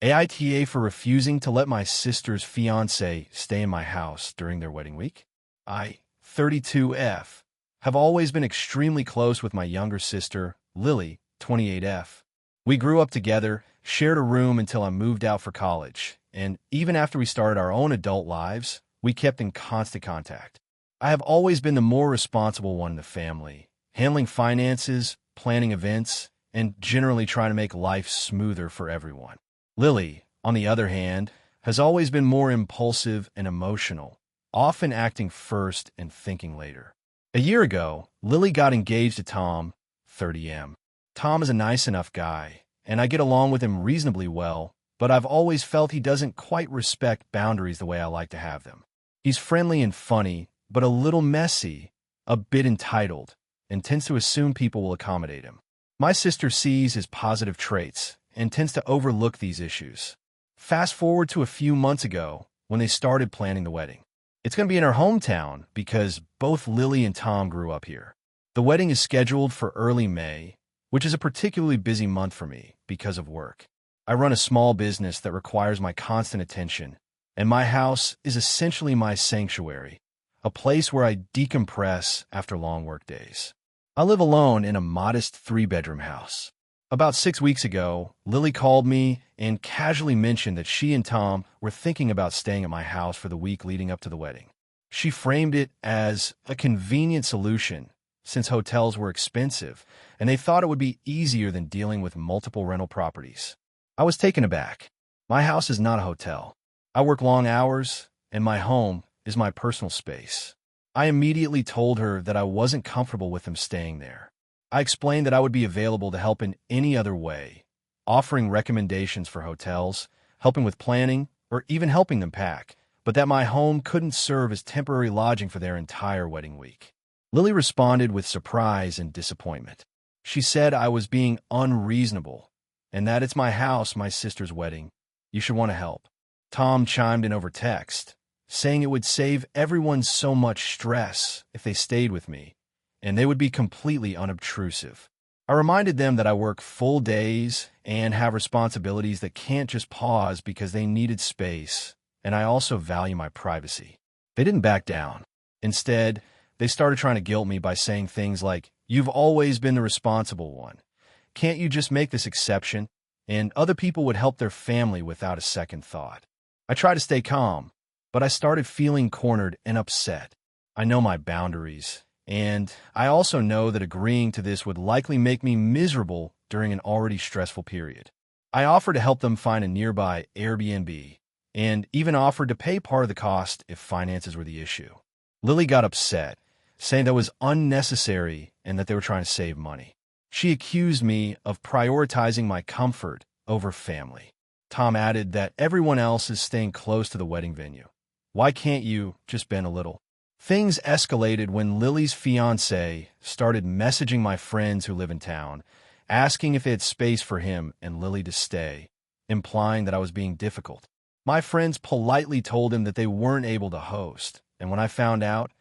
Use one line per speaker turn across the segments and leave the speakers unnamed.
AITA for refusing to let my sister's fiancé stay in my house during their wedding week. I, 32F, have always been extremely close with my younger sister, Lily, 28F. We grew up together, shared a room until I moved out for college, and even after we started our own adult lives, we kept in constant contact. I have always been the more responsible one in the family, handling finances, planning events, and generally trying to make life smoother for everyone. Lily, on the other hand, has always been more impulsive and emotional, often acting first and thinking later. A year ago, Lily got engaged to Tom, 30M. Tom is a nice enough guy, and I get along with him reasonably well, but I've always felt he doesn't quite respect boundaries the way I like to have them. He's friendly and funny, but a little messy, a bit entitled, and tends to assume people will accommodate him. My sister sees his positive traits and tends to overlook these issues. Fast forward to a few months ago when they started planning the wedding. It's going to be in our hometown because both Lily and Tom grew up here. The wedding is scheduled for early May, which is a particularly busy month for me because of work. I run a small business that requires my constant attention, and my house is essentially my sanctuary, a place where I decompress after long work days. I live alone in a modest 3-bedroom house. About 6 weeks ago, Lily called me and casually mentioned that she and Tom were thinking about staying at my house for the week leading up to the wedding. She framed it as a convenient solution since hotels were expensive, and they thought it would be easier than dealing with multiple rental properties. I was taken aback. My house is not a hotel. I work long hours, and my home is my personal space. I immediately told her that I wasn't comfortable with them staying there. I explained that I would be available to help in any other way, offering recommendations for hotels, helping with planning, or even helping them pack, but that my home couldn't serve as temporary lodging for their entire wedding week. Lily responded with surprise and disappointment. She said I was being unreasonable, and that it's my house, my sister's wedding. You should want to help. Tom chimed in over text, saying it would save everyone so much stress if they stayed with me, and they would be completely unobtrusive. I reminded them that I work full days and have responsibilities that can't just pause because they needed space, and I also value my privacy. They didn't back down. Instead, they started trying to guilt me by saying things like, "You've always been the responsible one. Can't you just make this exception?" And other people would help their family without a second thought. I tried to stay calm, but I started feeling cornered and upset. I know my boundaries, and I also know that agreeing to this would likely make me miserable during an already stressful period. I offered to help them find a nearby Airbnb, and even offered to pay part of the cost if finances were the issue. Lily got upset, saying that was unnecessary and that they were trying to save money. She accused me of prioritizing my comfort over family. Tom added that everyone else is staying close to the wedding venue. Why can't you just bend a little? Things escalated when Lily's fiancé started messaging my friends who live in town, asking if they had space for him and Lily to stay, implying that I was being difficult. My friends politely told him that they weren't able to host, and when I found out,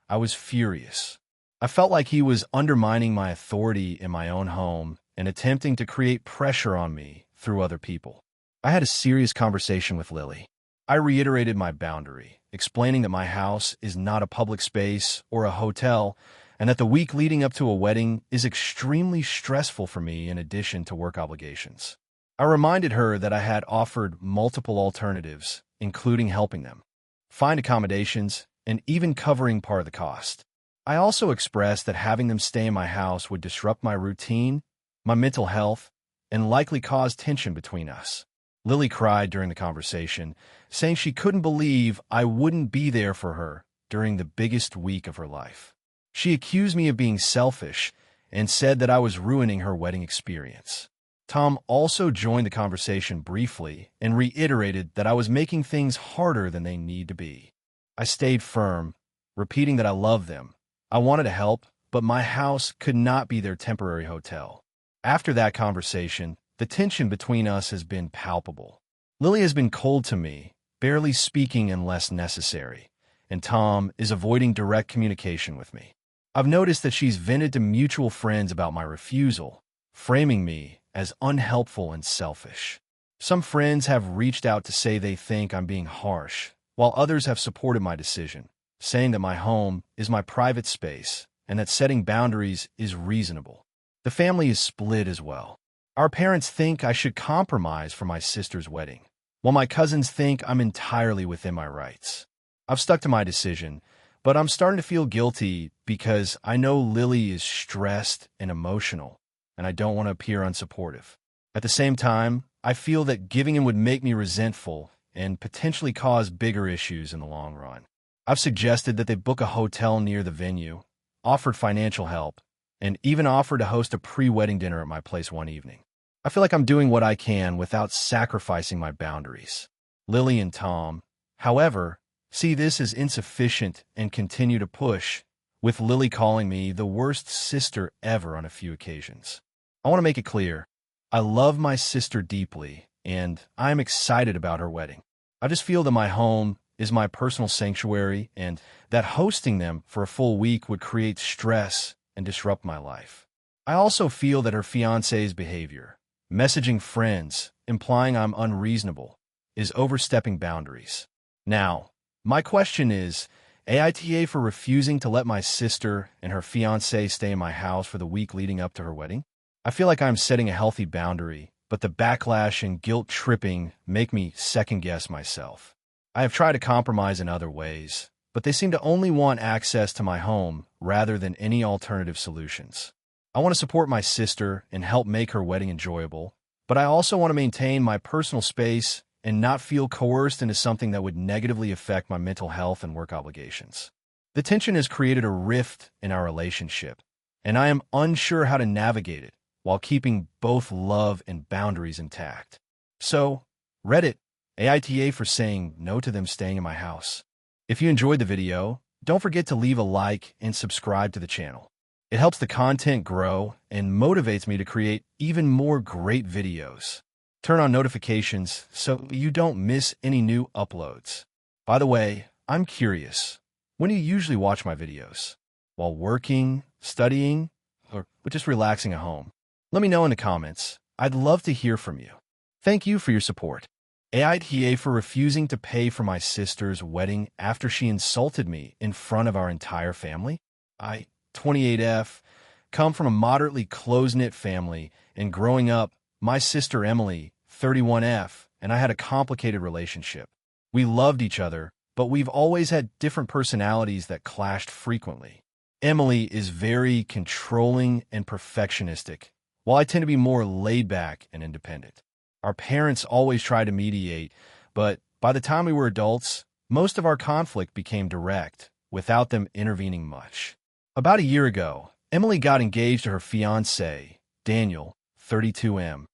I was furious. I felt like he was undermining my authority in my own home and attempting to create pressure on me through other people. I had a serious conversation with Lily. I reiterated my boundary, explaining that my house is not a public space or a hotel, and that the week leading up to a wedding is extremely stressful for me in addition to work obligations. I reminded her that I had offered multiple alternatives, including helping them find accommodations and even covering part of the cost. I also expressed that having them stay in my house would disrupt my routine, my mental health, and likely cause tension between us. Lily cried during the conversation, saying she couldn't believe I wouldn't be there for her during the biggest week of her life. She accused me of being selfish and said that I was ruining her wedding experience. Tom also joined the conversation briefly and reiterated that I was making things harder than they need to be. I stayed firm, repeating that I love them. I wanted to help, but my house could not be their temporary hotel. After that conversation, the tension between us has been palpable. Lily has been cold to me, barely speaking unless necessary, and Tom is avoiding direct communication with me. I've noticed that she's vented to mutual friends about my refusal, framing me as unhelpful and selfish. Some friends have reached out to say they think I'm being harsh, while others have supported my decision, saying that my home is my private space and that setting boundaries is reasonable. The family is split as well. Our parents think I should compromise for my sister's wedding, while my cousins think I'm entirely within my rights. I've stuck to my decision, but I'm starting to feel guilty because I know Lily is stressed and emotional, and I don't want to appear unsupportive. At the same time, I feel that giving in would make me resentful and potentially cause bigger issues in the long run. I've suggested that they book a hotel near the venue, offered financial help, and even offered to host a pre-wedding dinner at my place one evening. I feel like I'm doing what I can without sacrificing my boundaries. Lily and Tom, however, see this as insufficient and continue to push, with Lily calling me the worst sister ever on a few occasions. I want to make it clear, I love my sister deeply, and I'm excited about her wedding. I just feel that my home is my personal sanctuary, and that hosting them for a full week would create stress and disrupt my life. I also feel that her fiancé's behavior, messaging friends, implying I'm unreasonable, is overstepping boundaries. Now, my question is, AITA for refusing to let my sister and her fiancé stay in my house for the week leading up to her wedding? I feel like I'm setting a healthy boundary, but the backlash and guilt-tripping make me second-guess myself. I have tried to compromise in other ways, but they seem to only want access to my home rather than any alternative solutions. I want to support my sister and help make her wedding enjoyable, but I also want to maintain my personal space and not feel coerced into something that would negatively affect my mental health and work obligations. The tension has created a rift in our relationship, and I am unsure how to navigate it while keeping both love and boundaries intact. So, Reddit AITA for saying no to them staying in my house. If you enjoyed the video, don't forget to leave a like and subscribe to the channel. It helps the content grow and motivates me to create even more great videos. Turn on notifications so you don't miss any new uploads. By the way, I'm curious, when do you usually watch my videos? While working, studying, or just relaxing at home? Let me know in the comments. I'd love to hear from you. Thank you for your support. AITA for refusing to pay for my sister's wedding after she insulted me in front of our entire family. I, 28F, come from a moderately close-knit family, and growing up, my sister Emily, 31F, and I had a complicated relationship. We loved each other, but we've always had different personalities that clashed frequently. Emily is very controlling and perfectionistic, while I tend to be more laid-back and independent. Our parents always tried to mediate, but by the time we were adults, most of our conflict became direct, without them intervening much. About a year ago, Emily got engaged to her fiancé, Daniel, 32M.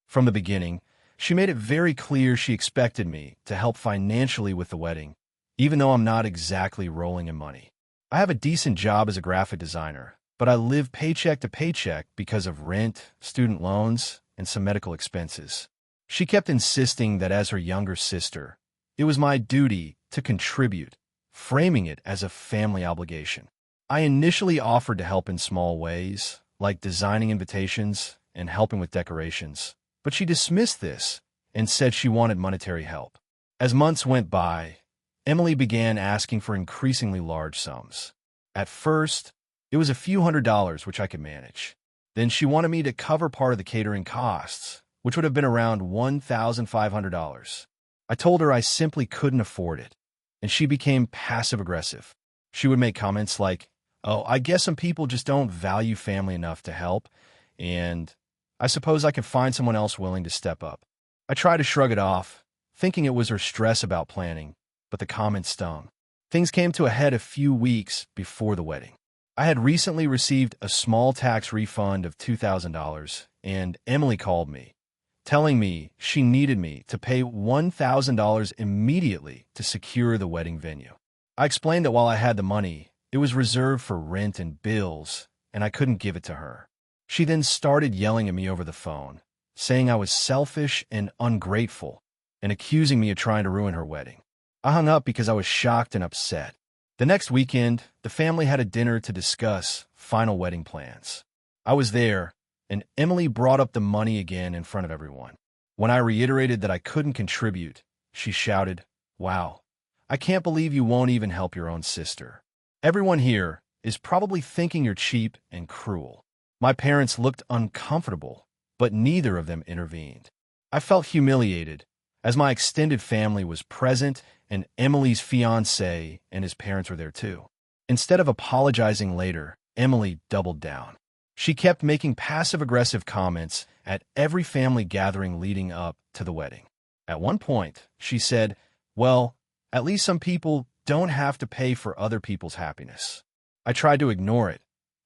From the beginning, she made it very clear she expected me to help financially with the wedding, even though I'm not exactly rolling in money. I have a decent job as a graphic designer, but I live paycheck to paycheck because of rent, student loans, and some medical expenses. She kept insisting that as her younger sister, it was my duty to contribute, framing it as a family obligation. I initially offered to help in small ways, like designing invitations and helping with decorations, but she dismissed this and said she wanted monetary help. As months went by, Emily began asking for increasingly large sums. At first, it was a few $100s which I could manage. Then she wanted me to cover part of the catering costs, which would have been around $1,500. I told her I simply couldn't afford it, and she became passive-aggressive. She would make comments like, "Oh, I guess some people just don't value family enough to help, and I suppose I could find someone else willing to step up." I tried to shrug it off, thinking it was her stress about planning, but the comment stung. Things came to a head a few weeks before the wedding. I had recently received a small tax refund of $2,000, and Emily called me, telling me she needed me to pay $1,000 immediately to secure the wedding venue. I explained that while I had the money, it was reserved for rent and bills, and I couldn't give it to her. She then started yelling at me over the phone, saying I was selfish and ungrateful, and accusing me of trying to ruin her wedding. I hung up because I was shocked and upset. The next weekend, the family had a dinner to discuss final wedding plans. I was there, and Emily brought up the money again in front of everyone. When I reiterated that I couldn't contribute, she shouted, "Wow, I can't believe you won't even help your own sister. Everyone here is probably thinking you're cheap and cruel." My parents looked uncomfortable, but neither of them intervened. I felt humiliated, as my extended family was present and Emily's fiancé and his parents were there too. Instead of apologizing later, Emily doubled down. She kept making passive-aggressive comments at every family gathering leading up to the wedding. At one point, she said, "Well, at least some people don't have to pay for other people's happiness." I tried to ignore it,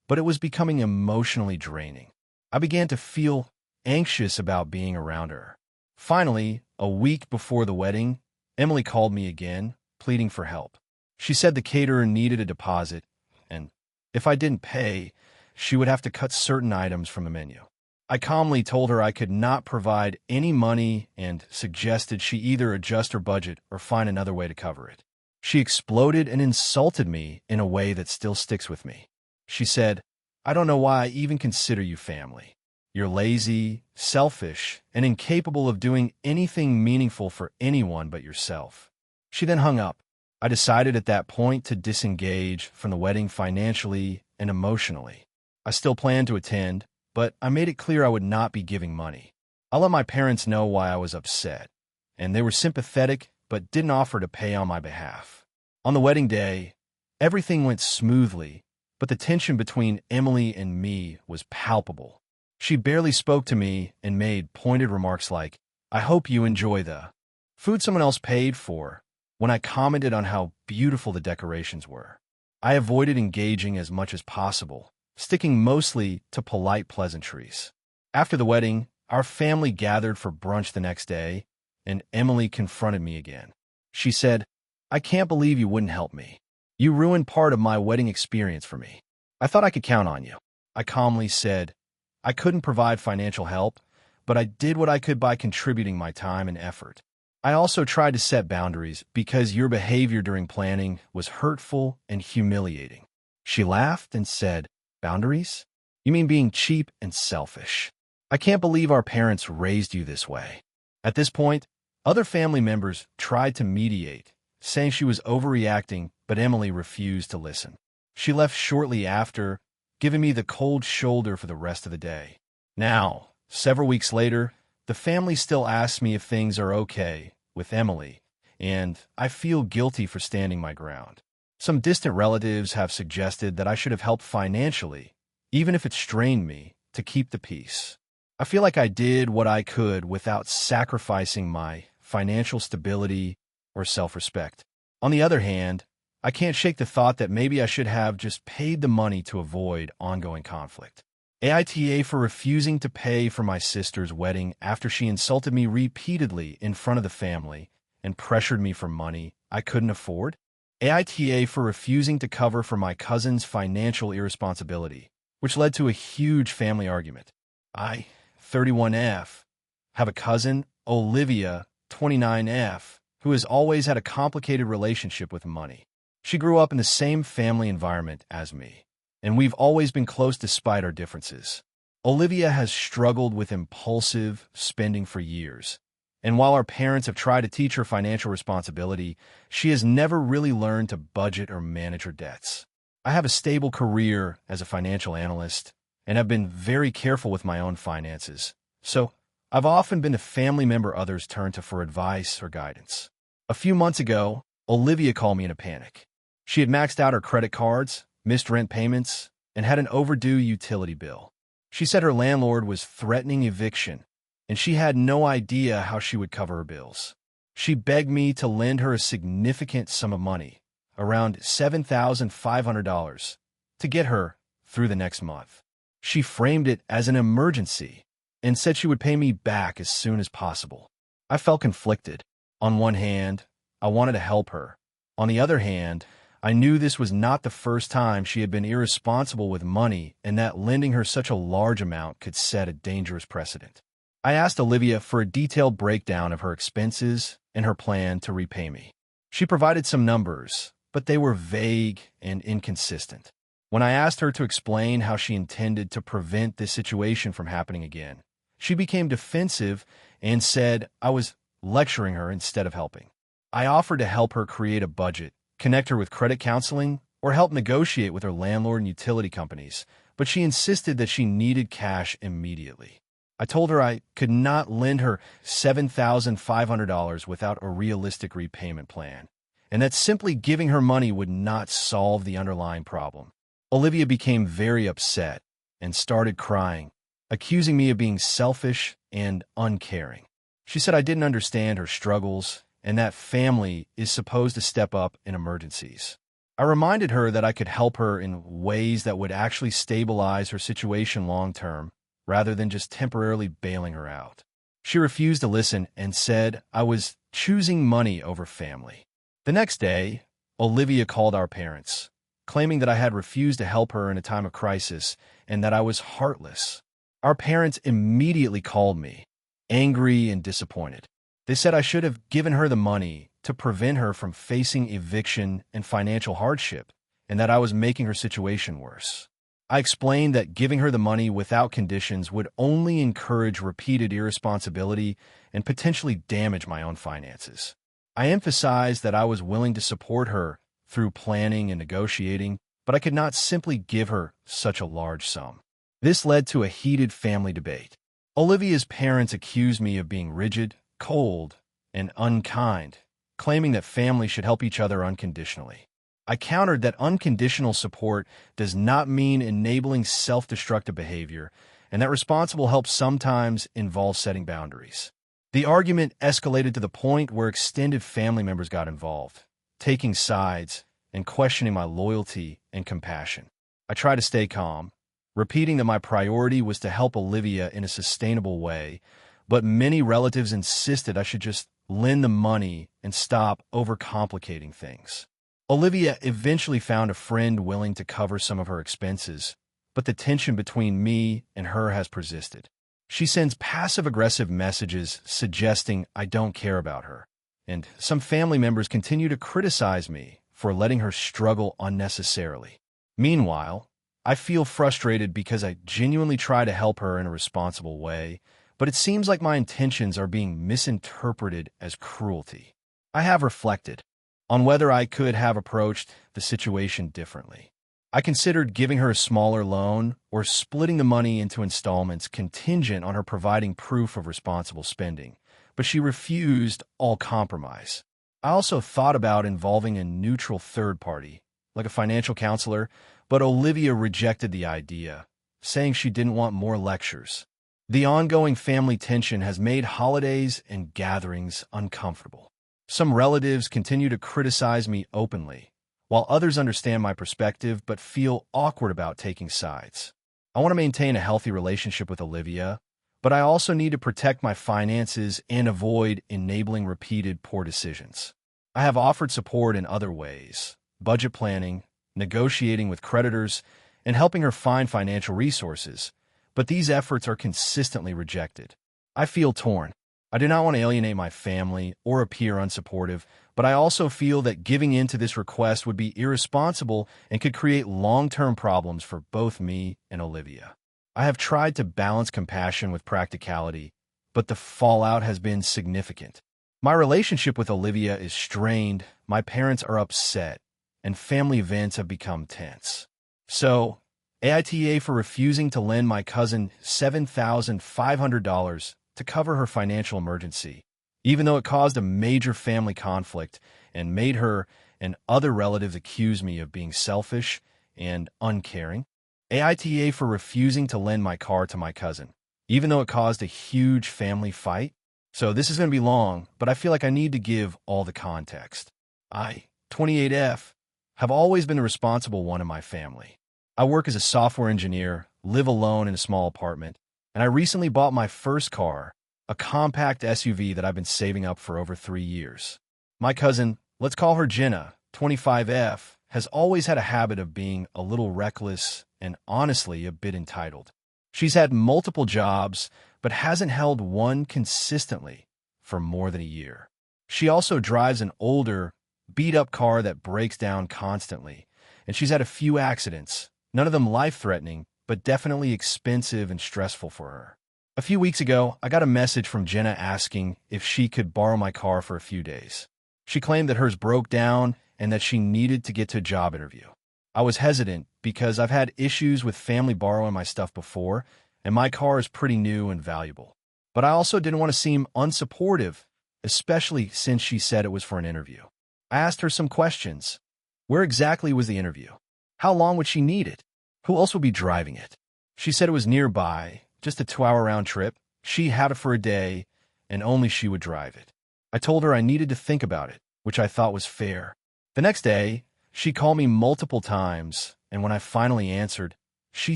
but it was becoming emotionally draining. I began to feel anxious about being around her. Finally, a week before the wedding, Emily called me again, pleading for help. She said the caterer needed a deposit, and if I didn't pay, she would have to cut certain items from the menu. I calmly told her I could not provide any money and suggested she either adjust her budget or find another way to cover it. She exploded and insulted me in a way that still sticks with me. She said, "I don't know why I even consider you family. You're lazy, selfish, and incapable of doing anything meaningful for anyone but yourself." She then hung up. I decided at that point to disengage from the wedding financially and emotionally. I still planned to attend, but I made it clear I would not be giving money. I let my parents know why I was upset, and they were sympathetic but didn't offer to pay on my behalf. On the wedding day, everything went smoothly, but the tension between Emily and me was palpable. She barely spoke to me and made pointed remarks like, "I hope you enjoy the food someone else paid for," when I commented on how beautiful the decorations were. I avoided engaging as much as possible, sticking mostly to polite pleasantries. After the wedding, our family gathered for brunch the next day, and Emily confronted me again. She said, "I can't believe you wouldn't help me. You ruined part of my wedding experience for me. I thought I could count on you." I calmly said, "I couldn't provide financial help, but I did what I could by contributing my time and effort. I also tried to set boundaries because your behavior during planning was hurtful and humiliating." She laughed and said, "Boundaries? You mean being cheap and selfish? I can't believe our parents raised you this way." At this point, other family members tried to mediate, saying she was overreacting, but Emily refused to listen. She left shortly after, giving me the cold shoulder for the rest of the day. Now, several weeks later, the family still asks me if things are okay with Emily, and I feel guilty for standing my ground. Some distant relatives have suggested that I should have helped financially, even if it strained me, to keep the peace. I feel like I did what I could without sacrificing my financial stability or self-respect. On the other hand, I can't shake the thought that maybe I should have just paid the money to avoid ongoing conflict. AITA for refusing to pay for my sister's wedding after she insulted me repeatedly in front of the family and pressured me for money I couldn't afford. AITA for refusing to cover for my cousin's financial irresponsibility, which led to a huge family argument. I, 31F, have a cousin, Olivia, 29F, who has always had a complicated relationship with money. She grew up in the same family environment as me, and we've always been close despite our differences. Olivia has struggled with impulsive spending for years, and while our parents have tried to teach her financial responsibility, she has never really learned to budget or manage her debts. I have a stable career as a financial analyst and have been very careful with my own finances, so I've often been the family member others turn to for advice or guidance. A few months ago, Olivia called me in a panic. She had maxed out her credit cards, missed rent payments, and had an overdue utility bill. She said her landlord was threatening eviction, and she had no idea how she would cover her bills. She begged me to lend her a significant sum of money, around $7,500, to get her through the next month. She framed it as an emergency and said she would pay me back as soon as possible. I felt conflicted. On one hand, I wanted to help her. On the other hand, I knew this was not the first time she had been irresponsible with money and that lending her such a large amount could set a dangerous precedent. I asked Olivia for a detailed breakdown of her expenses and her plan to repay me. She provided some numbers, but they were vague and inconsistent. When I asked her to explain how she intended to prevent this situation from happening again, she became defensive and said I was lecturing her instead of helping. I offered to help her create a budget, connect her with credit counseling, or help negotiate with her landlord and utility companies, but she insisted that she needed cash immediately. I told her I could not lend her $7,500 without a realistic repayment plan, and that simply giving her money would not solve the underlying problem. Olivia became very upset and started crying, accusing me of being selfish and uncaring. She said I didn't understand her struggles and that family is supposed to step up in emergencies. I reminded her that I could help her in ways that would actually stabilize her situation long term, rather than just temporarily bailing her out. She refused to listen and said I was choosing money over family. The next day, Olivia called our parents, claiming that I had refused to help her in a time of crisis and that I was heartless. Our parents immediately called me, angry and disappointed. They said I should have given her the money to prevent her from facing eviction and financial hardship, and that I was making her situation worse. I explained that giving her the money without conditions would only encourage repeated irresponsibility and potentially damage my own finances. I emphasized that I was willing to support her through planning and negotiating, but I could not simply give her such a large sum. This led to a heated family debate. Olivia's parents accused me of being rigid, cold, and unkind, claiming that families should help each other unconditionally. I countered that unconditional support does not mean enabling self-destructive behavior, and that responsible help sometimes involves setting boundaries. The argument escalated to the point where extended family members got involved, taking sides and questioning my loyalty and compassion. I tried to stay calm, repeating that my priority was to help Olivia in a sustainable way, but many relatives insisted I should just lend the money and stop overcomplicating things. Olivia eventually found a friend willing to cover some of her expenses, but the tension between me and her has persisted. She sends passive-aggressive messages suggesting I don't care about her, and some family members continue to criticize me for letting her struggle unnecessarily. Meanwhile, I feel frustrated because I genuinely try to help her in a responsible way, but it seems like my intentions are being misinterpreted as cruelty. I have reflected on whether I could have approached the situation differently. I considered giving her a smaller loan or splitting the money into installments contingent on her providing proof of responsible spending, but she refused all compromise. I also thought about involving a neutral third party, like a financial counselor, but Olivia rejected the idea, saying she didn't want more lectures. The ongoing family tension has made holidays and gatherings uncomfortable. Some relatives continue to criticize me openly, while others understand my perspective but feel awkward about taking sides. I want to maintain a healthy relationship with Olivia, but I also need to protect my finances and avoid enabling repeated poor decisions. I have offered support in other ways: budget planning, negotiating with creditors, and helping her find financial resources, but these efforts are consistently rejected. I feel torn. I do not want to alienate my family or appear unsupportive, but I also feel that giving in to this request would be irresponsible and could create long-term problems for both me and Olivia. I have tried to balance compassion with practicality, but the fallout has been significant. My relationship with Olivia is strained, my parents are upset, and family events have become tense. So, AITA for refusing to lend my cousin $7,500 to cover her financial emergency, even though it caused a major family conflict and made her and other relatives accuse me of being selfish and uncaring. AITA for refusing to lend my car to my cousin, even though it caused a huge family fight. So this is going to be long, but I feel like I need to give all the context. I, 28F, have always been the responsible one in my family. I work as a software engineer, live alone in a small apartment, and I recently bought my first car, a compact SUV that I've been saving up for over 3 years. My cousin, let's call her Jenna, 25F, has always had a habit of being a little reckless and honestly a bit entitled. She's had multiple jobs, but hasn't held one consistently for more than a year. She also drives an older, beat-up car that breaks down constantly, and she's had a few accidents, none of them life-threatening, but definitely expensive and stressful for her. A few weeks ago, I got a message from Jenna asking if she could borrow my car for a few days. She claimed that hers broke down and that she needed to get to a job interview. I was hesitant because I've had issues with family borrowing my stuff before, and my car is pretty new and valuable. But I also didn't want to seem unsupportive, especially since she said it was for an interview. I asked her some questions. Where exactly was the interview? How long would she need it? Who else would be driving it? She said it was nearby, just a 2-hour round trip. She had it for a day, and only she would drive it. I told her I needed to think about it, which I thought was fair. The next day, she called me multiple times, and when I finally answered, she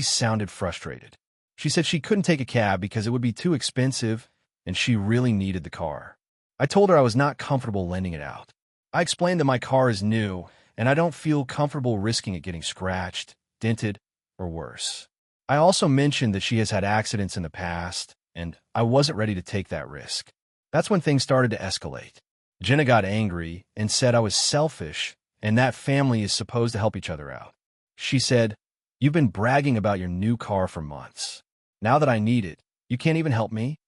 sounded frustrated. She said she couldn't take a cab because it would be too expensive, and she really needed the car. I told her I was not comfortable lending it out. I explained that my car is new, and I don't feel comfortable risking it getting scratched, dented, or worse. I also mentioned that she has had accidents in the past, and I wasn't ready to take that risk. That's when things started to escalate. Jenna got angry and said I was selfish and that family is supposed to help each other out. She said, "You've been bragging about your new car for months. Now that I need it, you can't even help me?"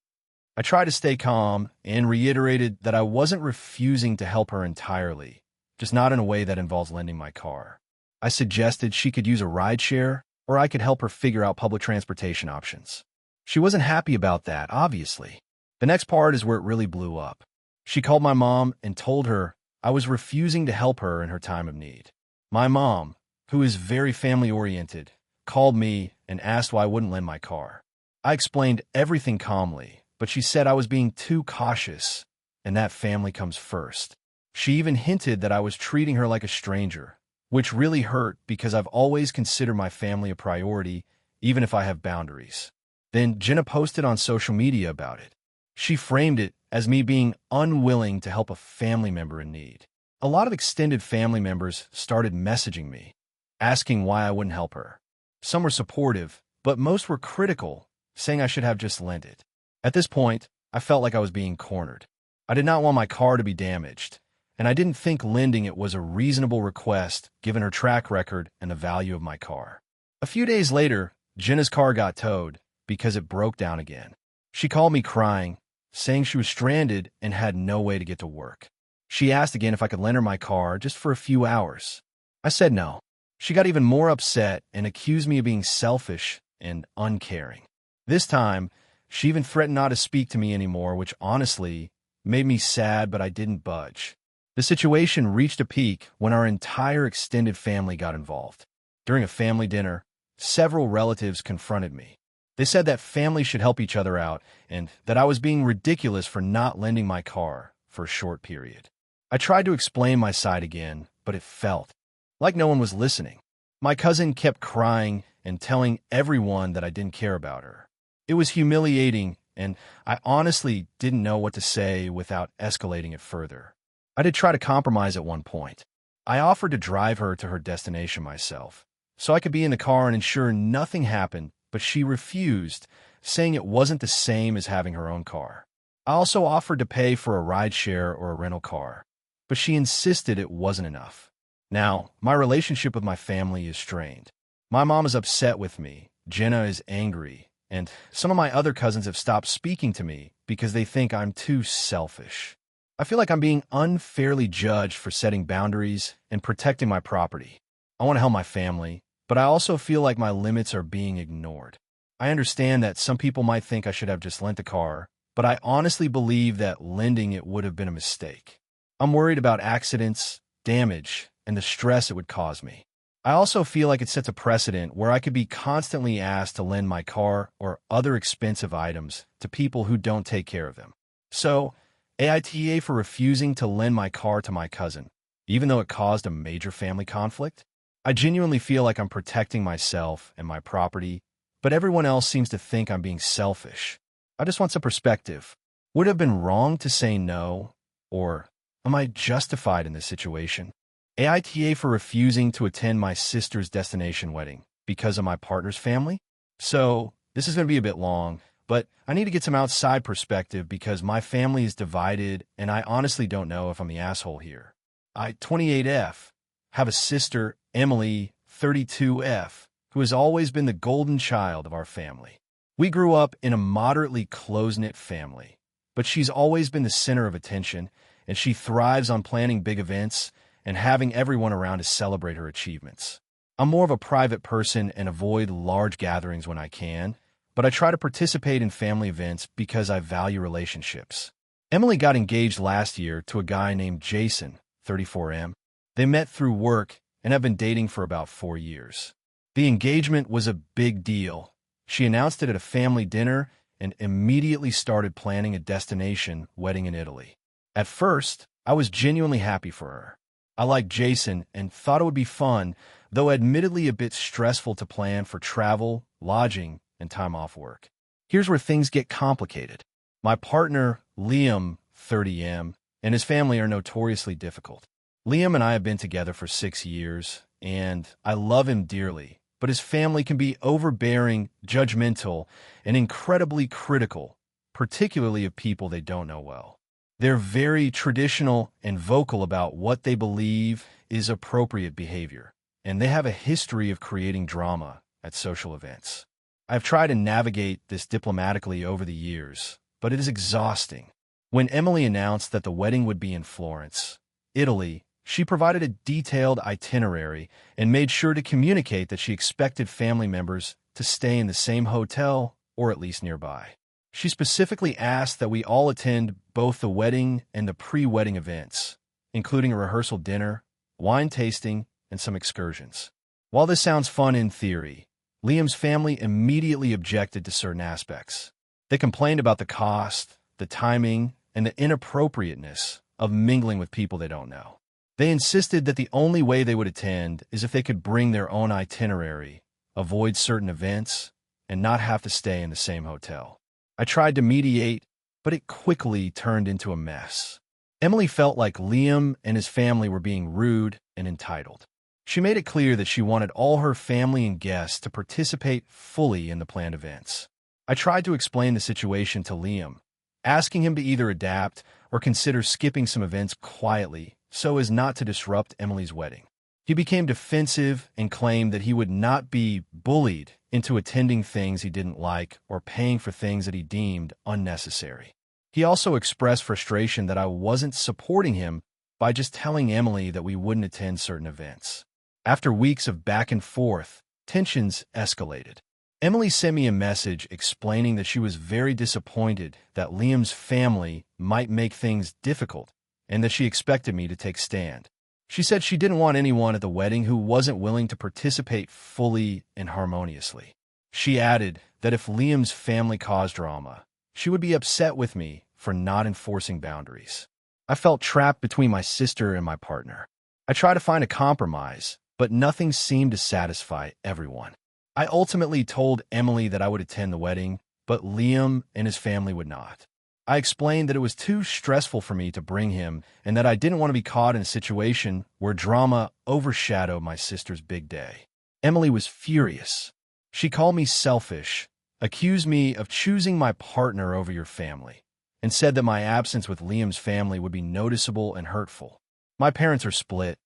I tried to stay calm and reiterated that I wasn't refusing to help her entirely, just not in a way that involves lending my car. I suggested she could use a rideshare or I could help her figure out public transportation options. She wasn't happy about that, obviously. The next part is where it really blew up. She called my mom and told her I was refusing to help her in her time of need. My mom, who is very family-oriented, called me and asked why I wouldn't lend my car. I explained everything calmly, but she said I was being too cautious and that family comes first. She even hinted that I was treating her like a stranger, which really hurt because I've always considered my family a priority, even if I have boundaries. Then Jenna posted on social media about it. She framed it as me being unwilling to help a family member in need. A lot of extended family members started messaging me, asking why I wouldn't help her. Some were supportive, but most were critical, saying I should have just lent it. At this point, I felt like I was being cornered. I did not want my car to be damaged, and I didn't think lending it was a reasonable request given her track record and the value of my car. A few days later, Jenna's car got towed because it broke down again. She called me crying, saying she was stranded and had no way to get to work. She asked again if I could lend her my car just for a few hours. I said no. She got even more upset and accused me of being selfish and uncaring. This time, she even threatened not to speak to me anymore, which honestly made me sad, but I didn't budge. The situation reached a peak when our entire extended family got involved. During a family dinner, several relatives confronted me. They said that families should help each other out and that I was being ridiculous for not lending my car for a short period. I tried to explain my side again, but it felt like no one was listening. My cousin kept crying and telling everyone that I didn't care about her. It was humiliating, and I honestly didn't know what to say without escalating it further. I did try to compromise at one point. I offered to drive her to her destination myself, so I could be in the car and ensure nothing happened, but she refused, saying it wasn't the same as having her own car. I also offered to pay for a rideshare or a rental car, but she insisted it wasn't enough. Now, my relationship with my family is strained. My mom is upset with me, Jenna is angry, and some of my other cousins have stopped speaking to me because they think I'm too selfish. I feel like I'm being unfairly judged for setting boundaries and protecting my property. I want to help my family, but I also feel like my limits are being ignored. I understand that some people might think I should have just lent the car, but I honestly believe that lending it would have been a mistake. I'm worried about accidents, damage, and the stress it would cause me. I also feel like it sets a precedent where I could be constantly asked to lend my car or other expensive items to people who don't take care of them. So, AITA for refusing to lend my car to my cousin, even though it caused a major family conflict? I genuinely feel like I'm protecting myself and my property, but everyone else seems to think I'm being selfish. I just want some perspective. Would it have been wrong to say no, or am I justified in this situation? AITA for refusing to attend my sister's destination wedding because of my partner's family? So, this is going to be a bit long, but I need to get some outside perspective because my family is divided and I honestly don't know if I'm the asshole here. I, 28F, have a sister, Emily, 32F, who has always been the golden child of our family. We grew up in a moderately close-knit family, but she's always been the center of attention, and she thrives on planning big events and having everyone around to celebrate her achievements. I'm more of a private person and avoid large gatherings when I can, but I try to participate in family events because I value relationships. Emily got engaged last year to a guy named Jason, 34M. They met through work and have been dating for about 4 years. The engagement was a big deal. She announced it at a family dinner and immediately started planning a destination wedding in Italy. At first, I was genuinely happy for her. I liked Jason and thought it would be fun, though admittedly a bit stressful to plan for travel, lodging, and time off work. Here's where things get complicated. My partner, Liam, 30M, and his family are notoriously difficult. Liam and I have been together for 6 years, and I love him dearly, but his family can be overbearing, judgmental, and incredibly critical, particularly of people they don't know well. They're very traditional and vocal about what they believe is appropriate behavior, and they have a history of creating drama at social events. I've tried to navigate this diplomatically over the years, but it is exhausting. When Emily announced that the wedding would be in Florence, Italy, she provided a detailed itinerary and made sure to communicate that she expected family members to stay in the same hotel or at least nearby. She specifically asked that we all attend both the wedding and the pre-wedding events, including a rehearsal dinner, wine tasting, and some excursions. While this sounds fun in theory, Liam's family immediately objected to certain aspects. They complained about the cost, the timing, and the inappropriateness of mingling with people they don't know. They insisted that the only way they would attend is if they could bring their own itinerary, avoid certain events, and not have to stay in the same hotel. I tried to mediate, but it quickly turned into a mess. Emily felt like Liam and his family were being rude and entitled. She made it clear that she wanted all her family and guests to participate fully in the planned events. I tried to explain the situation to Liam, asking him to either adapt or consider skipping some events quietly so as not to disrupt Emily's wedding. He became defensive and claimed that he would not be bullied into attending things he didn't like or paying for things that he deemed unnecessary. He also expressed frustration that I wasn't supporting him by just telling Emily that we wouldn't attend certain events. After weeks of back and forth, tensions escalated. Emily sent me a message explaining that she was very disappointed that Liam's family might make things difficult and that she expected me to take stand. She said she didn't want anyone at the wedding who wasn't willing to participate fully and harmoniously. She added that if Liam's family caused drama, she would be upset with me for not enforcing boundaries. I felt trapped between my sister and my partner. I tried to find a compromise, but nothing seemed to satisfy everyone. I ultimately told Emily that I would attend the wedding, but Liam and his family would not. I explained that it was too stressful for me to bring him and that I didn't want to be caught in a situation where drama overshadowed my sister's big day. Emily was furious. She called me selfish, accused me of choosing my partner over your family, and said that my absence with Liam's family would be noticeable and hurtful. My parents are split.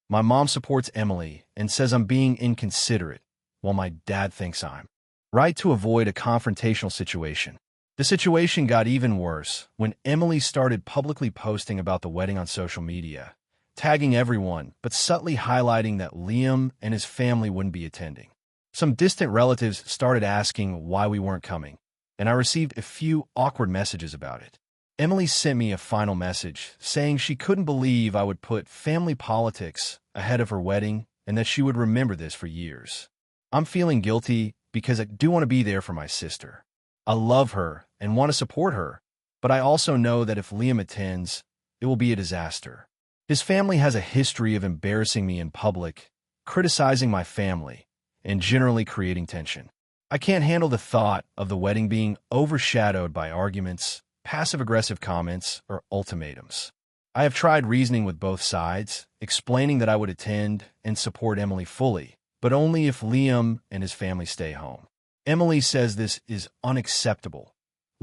My mom supports Emily and says I'm being inconsiderate, while my dad thinks I'm right to avoid a confrontational situation. The situation got even worse when Emily started publicly posting about the wedding on social media, tagging everyone, but subtly highlighting that Liam and his family wouldn't be attending. Some distant relatives started asking why we weren't coming, and I received a few awkward messages about it. Emily sent me a final message saying she couldn't believe I would put family politics ahead of her wedding and that she would remember this for years. I'm feeling guilty because I do want to be there for my sister. I love her and want to support her, but I also know that if Liam attends, it will be a disaster. His family has a history of embarrassing me in public, criticizing my family, and generally creating tension. I can't handle the thought of the wedding being overshadowed by arguments, passive-aggressive comments, or ultimatums. I have tried reasoning with both sides, explaining that I would attend and support Emily fully, but only if Liam and his family stay home. Emily says this is unacceptable.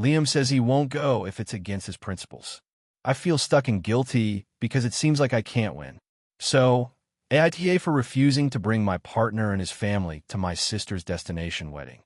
Liam says he won't go if it's against his principles. I feel stuck and guilty because it seems like I can't win. So, AITA for refusing to bring my partner and his family to my sister's destination wedding.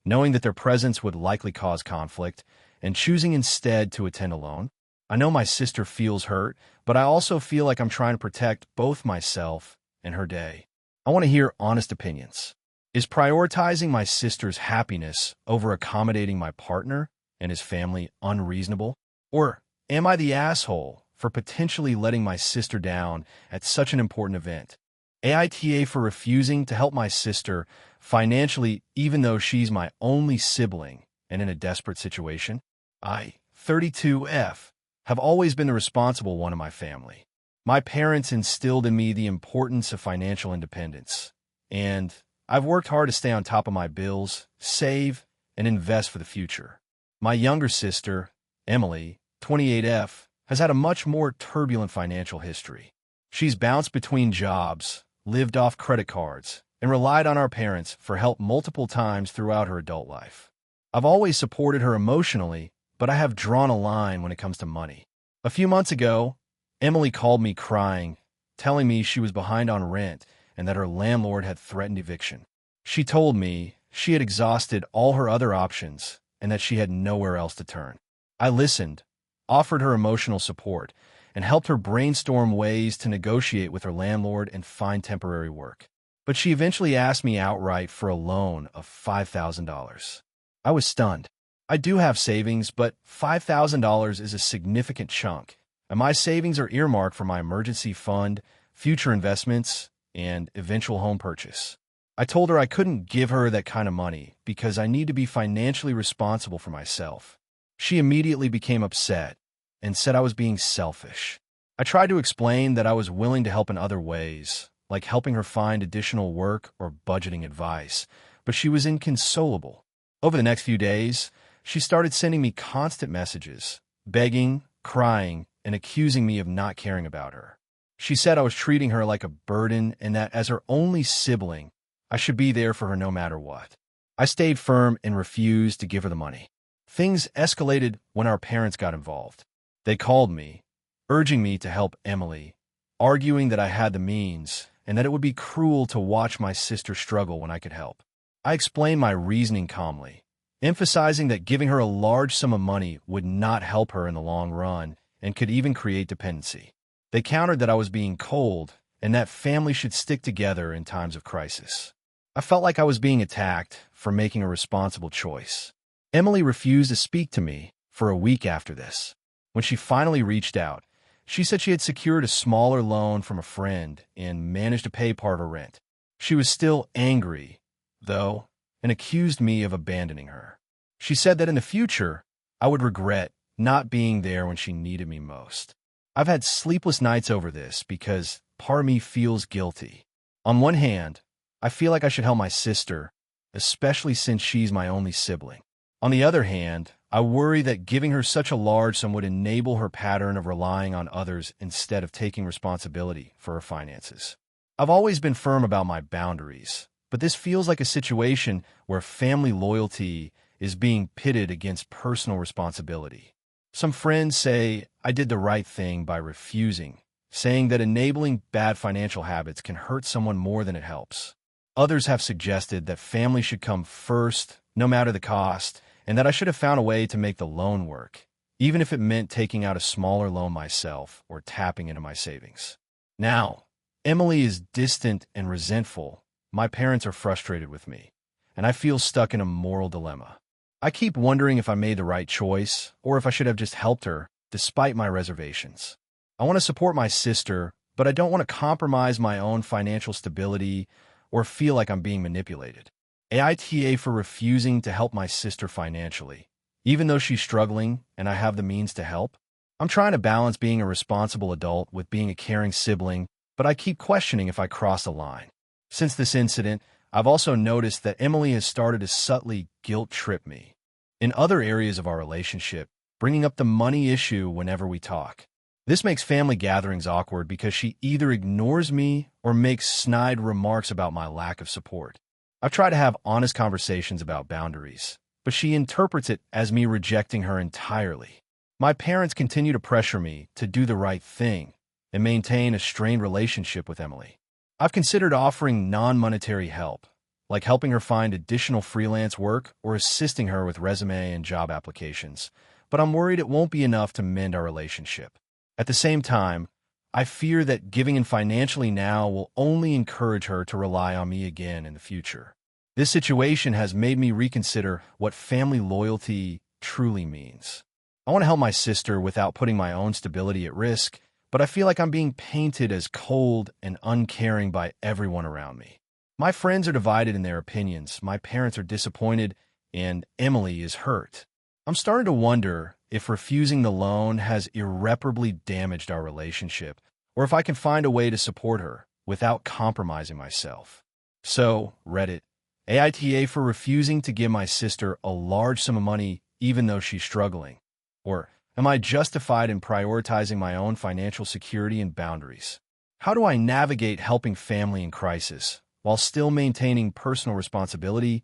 knowing that their presence would likely cause conflict, and choosing instead to attend alone. I know my sister feels hurt, but I also feel like I'm trying to protect both myself and her day. I want to hear honest opinions. Is prioritizing my sister's happiness over accommodating my partner and his family unreasonable? Or am I the asshole for potentially letting my sister down at such an important event? AITA for refusing to help my sister financially even though she's my only sibling and in a desperate situation? I, 32F, have always been the responsible one in my family. My parents instilled in me the importance of financial independence, and I've worked hard to stay on top of my bills, save, and invest for the future. My younger sister, Emily, 28F, has had a much more turbulent financial history. She's bounced between jobs, lived off credit cards, and relied on our parents for help multiple times throughout her adult life. I've always supported her emotionally, but I have drawn a line when it comes to money. A few months ago, Emily called me crying, telling me she was behind on rent and that her landlord had threatened eviction. She told me she had exhausted all her other options and that she had nowhere else to turn. I listened, offered her emotional support, and helped her brainstorm ways to negotiate with her landlord and find temporary work. But she eventually asked me outright for a loan of $5,000. I was stunned. I do have savings, but $5,000 is a significant chunk, and my savings are earmarked for my emergency fund, future investments, and eventual home purchase. I told her I couldn't give her that kind of money because I need to be financially responsible for myself. She immediately became upset and said I was being selfish. I tried to explain that I was willing to help in other ways, like helping her find additional work or budgeting advice, but she was inconsolable. Over the next few days, she started sending me constant messages, begging, crying, and accusing me of not caring about her. She said I was treating her like a burden and that as her only sibling, I should be there for her no matter what. I stayed firm and refused to give her the money. Things escalated when our parents got involved. They called me, urging me to help Emily, arguing that I had the means and that it would be cruel to watch my sister struggle when I could help. I explained my reasoning calmly, emphasizing that giving her a large sum of money would not help her in the long run and could even create dependency. They countered that I was being cold and that families should stick together in times of crisis. I felt like I was being attacked for making a responsible choice. Emily refused to speak to me for a week after this. When she finally reached out, she said she had secured a smaller loan from a friend and managed to pay part of her rent. She was still angry, though, and accused me of abandoning her. She said that in the future, I would regret not being there when she needed me most. I've had sleepless nights over this because part of me feels guilty. On one hand, I feel like I should help my sister, especially since she's my only sibling. On the other hand, I worry that giving her such a large sum would enable her pattern of relying on others instead of taking responsibility for her finances. I've always been firm about my boundaries, but this feels like a situation where family loyalty is being pitted against personal responsibility. Some friends say I did the right thing by refusing, saying that enabling bad financial habits can hurt someone more than it helps. Others have suggested that family should come first, no matter the cost, and that I should have found a way to make the loan work, even if it meant taking out a smaller loan myself or tapping into my savings. Now, Emily is distant and resentful. My parents are frustrated with me, and I feel stuck in a moral dilemma. I keep wondering if I made the right choice or if I should have just helped her, despite my reservations. I want to support my sister, but I don't want to compromise my own financial stability or feel like I'm being manipulated. AITA for refusing to help my sister financially, even though she's struggling and I have the means to help. I'm trying to balance being a responsible adult with being a caring sibling, but I keep questioning if I crossed a line. Since this incident, I've also noticed that Emily has started to subtly guilt-trip me in other areas of our relationship, bringing up the money issue whenever we talk. This makes family gatherings awkward because she either ignores me or makes snide remarks about my lack of support. I've tried to have honest conversations about boundaries, but she interprets it as me rejecting her entirely. My parents continue to pressure me to do the right thing and maintain a strained relationship with Emily. I've considered offering non-monetary help, like helping her find additional freelance work or assisting her with resume and job applications, but I'm worried it won't be enough to mend our relationship. At the same time, I fear that giving in financially now will only encourage her to rely on me again in the future. This situation has made me reconsider what family loyalty truly means. I want to help my sister without putting my own stability at risk, but I feel like I'm being painted as cold and uncaring by everyone around me. My friends are divided in their opinions, my parents are disappointed, and Emily is hurt. I'm starting to wonder if refusing the loan has irreparably damaged our relationship, or if I can find a way to support her without compromising myself. So, Reddit, AITA for refusing to give my sister a large sum of money even though she's struggling. Or am I justified in prioritizing my own financial security and boundaries? How do I navigate helping family in crisis while still maintaining personal responsibility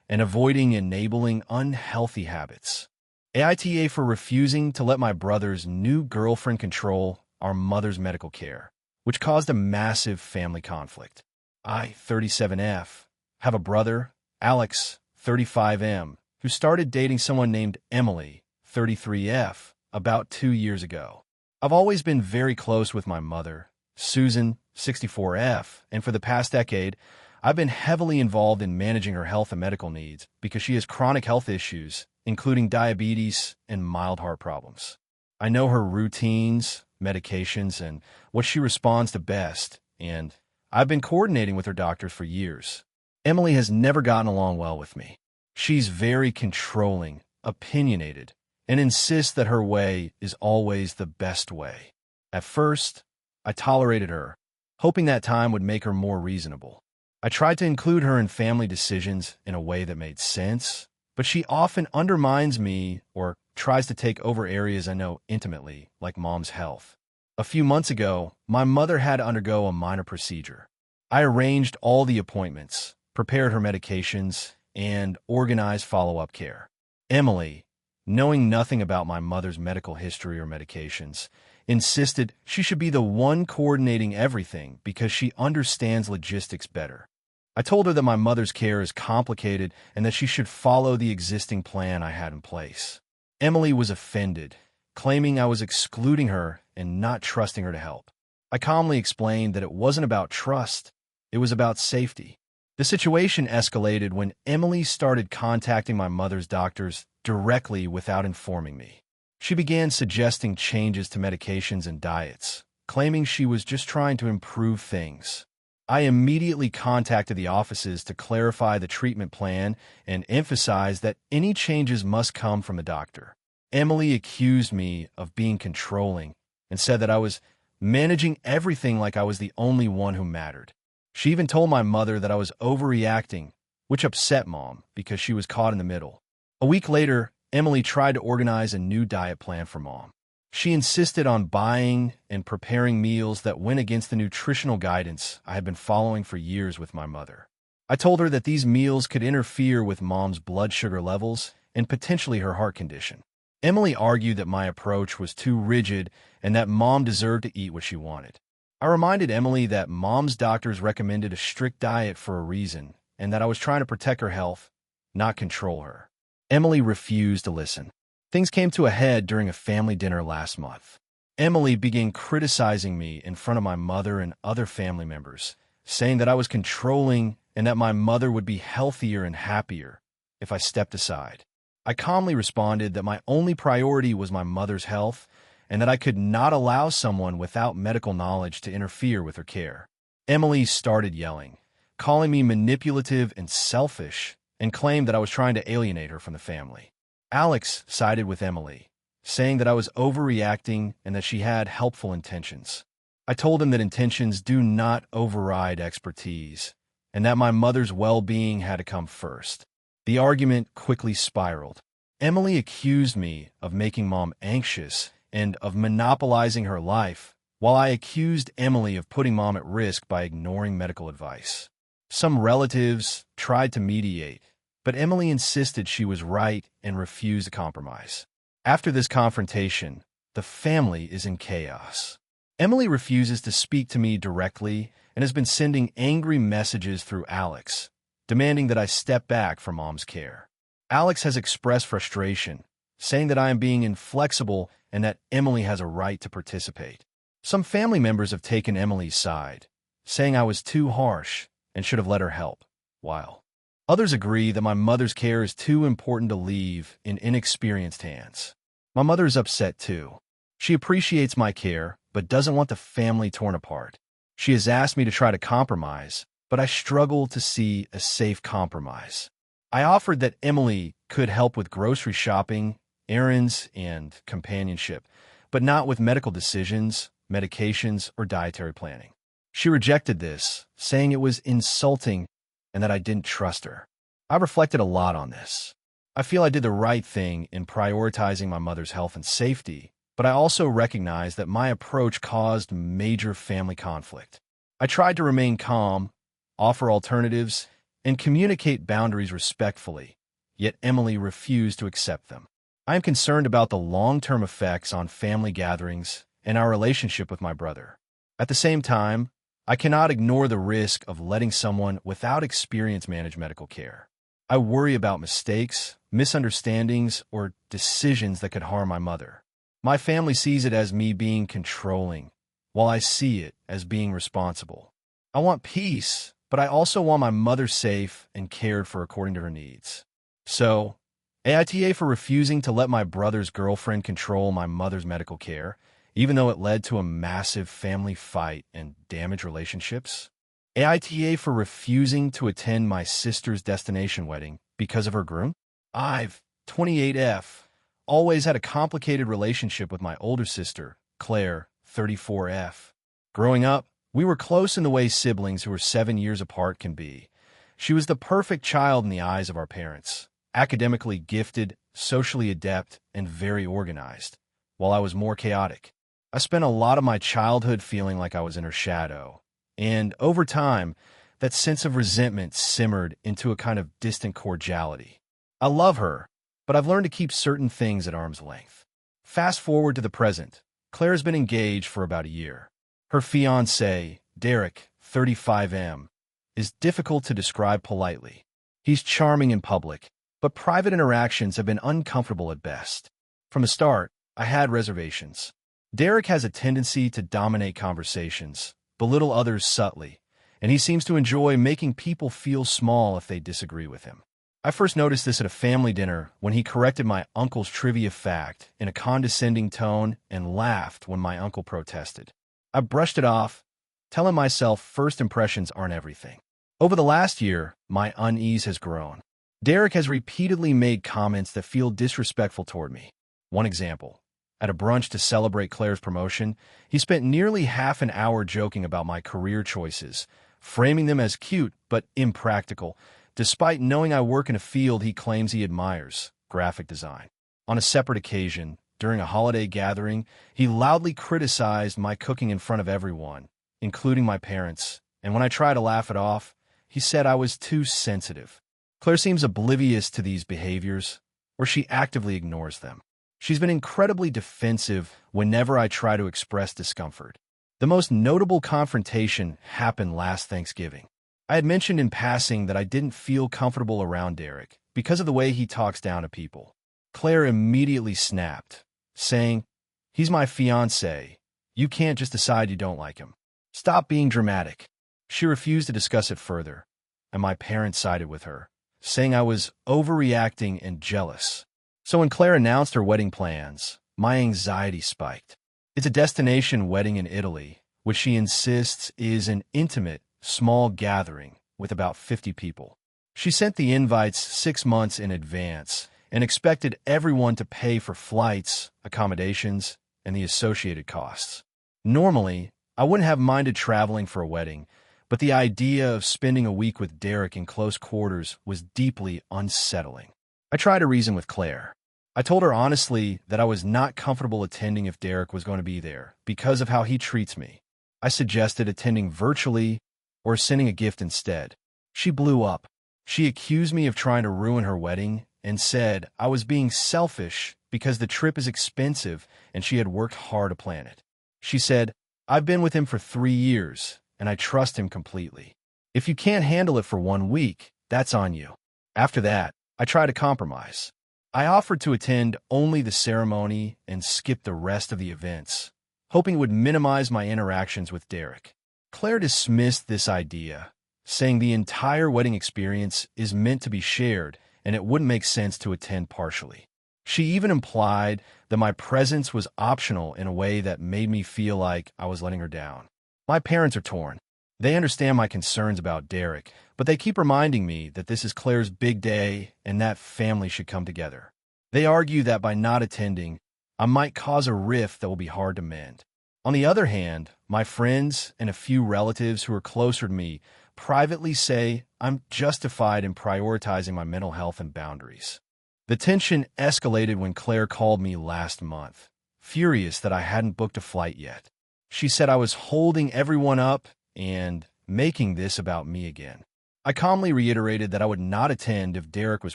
and avoiding enabling unhealthy habits? AITA for refusing to let my brother's new girlfriend control our mother's medical care, which caused a massive family conflict. I, 37F, have a brother, Alex, 35M, who started dating someone named Emily, 33F, about 2 years ago. I've always been very close with my mother, Susan, 64F, and for the past decade, I've been heavily involved in managing her health and medical needs because she has chronic health issues, including diabetes and mild heart problems. I know her routines, medications, and what she responds to best, and I've been coordinating with her doctors for years. Emily has never gotten along well with me. She's very controlling, opinionated, and insists that her way is always the best way. At first, I tolerated her, hoping that time would make her more reasonable. I tried to include her in family decisions in a way that made sense, but she often undermines me or tries to take over areas I know intimately, like mom's health. A few months ago, my mother had to undergo a minor procedure. I arranged all the appointments, prepared her medications, and organized follow-up care. Emily, knowing nothing about my mother's medical history or medications, insisted she should be the one coordinating everything because she understands logistics better. I told her that my mother's care is complicated and that she should follow the existing plan I had in place. Emily was offended, claiming I was excluding her and not trusting her to help. I calmly explained that it wasn't about trust, it was about safety. The situation escalated when Emily started contacting my mother's doctors directly without informing me. She began suggesting changes to medications and diets, claiming she was just trying to improve things. I immediately contacted the offices to clarify the treatment plan and emphasize that any changes must come from the doctor. Emily accused me of being controlling and said that I was managing everything like I was the only one who mattered. She even told my mother that I was overreacting, which upset Mom because she was caught in the middle. A week later, Emily tried to organize a new diet plan for Mom. She insisted on buying and preparing meals that went against the nutritional guidance I had been following for years with my mother. I told her that these meals could interfere with Mom's blood sugar levels and potentially her heart condition. Emily argued that my approach was too rigid and that Mom deserved to eat what she wanted. I reminded Emily that Mom's doctors recommended a strict diet for a reason and that I was trying to protect her health, not control her. Emily refused to listen. Things came to a head during a family dinner last month. Emily began criticizing me in front of my mother and other family members, saying that I was controlling and that my mother would be healthier and happier if I stepped aside. I calmly responded that my only priority was my mother's health and that I could not allow someone without medical knowledge to interfere with her care. Emily started yelling, calling me manipulative and selfish, and claimed that I was trying to alienate her from the family. Alex sided with Emily, saying that I was overreacting and that she had helpful intentions. I told him that intentions do not override expertise, and that my mother's well-being had to come first. The argument quickly spiraled. Emily accused me of making Mom anxious and of monopolizing her life, while I accused Emily of putting Mom at risk by ignoring medical advice. Some relatives tried to mediate, but Emily insisted she was right and refused to compromise. After this confrontation, the family is in chaos. Emily refuses to speak to me directly and has been sending angry messages through Alex, demanding that I step back from Mom's care. Alex has expressed frustration, saying that I am being inflexible and that Emily has a right to participate. Some family members have taken Emily's side, saying I was too harsh and should have let her help, while others agree that my mother's care is too important to leave in inexperienced hands. My mother is upset too. She appreciates my care, but doesn't want the family torn apart. She has asked me to try to compromise, but I struggle to see a safe compromise. I offered that Emily could help with grocery shopping, errands, and companionship, but not with medical decisions, medications, or dietary planning. She rejected this, saying it was insulting and that I didn't trust her. I reflected a lot on this. I feel I did the right thing in prioritizing my mother's health and safety, but I also recognize that my approach caused major family conflict. I tried to remain calm, offer alternatives, and communicate boundaries respectfully, yet Emily refused to accept them. I am concerned about the long-term effects on family gatherings and our relationship with my brother. At the same time, I cannot ignore the risk of letting someone without experience manage medical care. I worry about mistakes, misunderstandings, or decisions that could harm my mother. My family sees it as me being controlling, while I see it as being responsible. I want peace, but I also want my mother safe and cared for according to her needs. So, AITA for refusing to let my brother's girlfriend control my mother's medical care, even though it led to a massive family fight and damaged relationships. AITA for refusing to attend my sister's destination wedding because of her groom. I've, 28F, always had a complicated relationship with my older sister, Claire, 34F. Growing up, we were close in the way siblings who are 7 years apart can be. She was the perfect child in the eyes of our parents, academically gifted, socially adept, and very organized, while I was more chaotic. I spent a lot of my childhood feeling like I was in her shadow, and over time, that sense of resentment simmered into a kind of distant cordiality. I love her, but I've learned to keep certain things at arm's length. Fast forward to the present. Claire has been engaged for about a year. Her fiancé, Derek, 35M, is difficult to describe politely. He's charming in public, but private interactions have been uncomfortable at best. From the start, I had reservations. Derek has a tendency to dominate conversations, belittle others subtly, and he seems to enjoy making people feel small if they disagree with him. I first noticed this at a family dinner when he corrected my uncle's trivia fact in a condescending tone and laughed when my uncle protested. I brushed it off, telling myself first impressions aren't everything. Over the last year, my unease has grown. Derek has repeatedly made comments that feel disrespectful toward me. One example. At a brunch to celebrate Claire's promotion, he spent nearly half an hour joking about my career choices, framing them as cute but impractical, despite knowing I work in a field he claims he admires, graphic design. On a separate occasion, during a holiday gathering, he loudly criticized my cooking in front of everyone, including my parents, and when I tried to laugh it off, he said I was too sensitive. Claire seems oblivious to these behaviors, or she actively ignores them. She's been incredibly defensive whenever I try to express discomfort. The most notable confrontation happened last Thanksgiving. I had mentioned in passing that I didn't feel comfortable around Derek because of the way he talks down to people. Claire immediately snapped, saying, "He's my fiancé. You can't just decide you don't like him. Stop being dramatic." She refused to discuss it further, and my parents sided with her, saying I was overreacting and jealous. So when Claire announced her wedding plans, my anxiety spiked. It's a destination wedding in Italy, which she insists is an intimate, small gathering with about 50 people. She sent the invites 6 months in advance and expected everyone to pay for flights, accommodations, and the associated costs. Normally, I wouldn't have minded traveling for a wedding, but the idea of spending a week with Derek in close quarters was deeply unsettling. I tried to reason with Claire. I told her honestly that I was not comfortable attending if Derek was going to be there because of how he treats me. I suggested attending virtually or sending a gift instead. She blew up. She accused me of trying to ruin her wedding and said I was being selfish because the trip is expensive and she had worked hard to plan it. She said, "I've been with him for 3 years and I trust him completely. If you can't handle it for 1 week, That's on you. After that, I tried to compromise. I offered to attend only the ceremony and skip the rest of the events, hoping it would minimize my interactions with Derek. Claire dismissed this idea, saying the entire wedding experience is meant to be shared and it wouldn't make sense to attend partially. She even implied that my presence was optional in a way that made me feel like I was letting her down. My parents are torn. They understand my concerns about Derek, but they keep reminding me that this is Claire's big day and that family should come together. They argue that by not attending, I might cause a rift that will be hard to mend. On the other hand, my friends and a few relatives who are closer to me privately say I'm justified in prioritizing my mental health and boundaries. The tension escalated when Claire called me last month, furious that I hadn't booked a flight yet. She said I was holding everyone up and making this about me again. I calmly reiterated that I would not attend if Derek was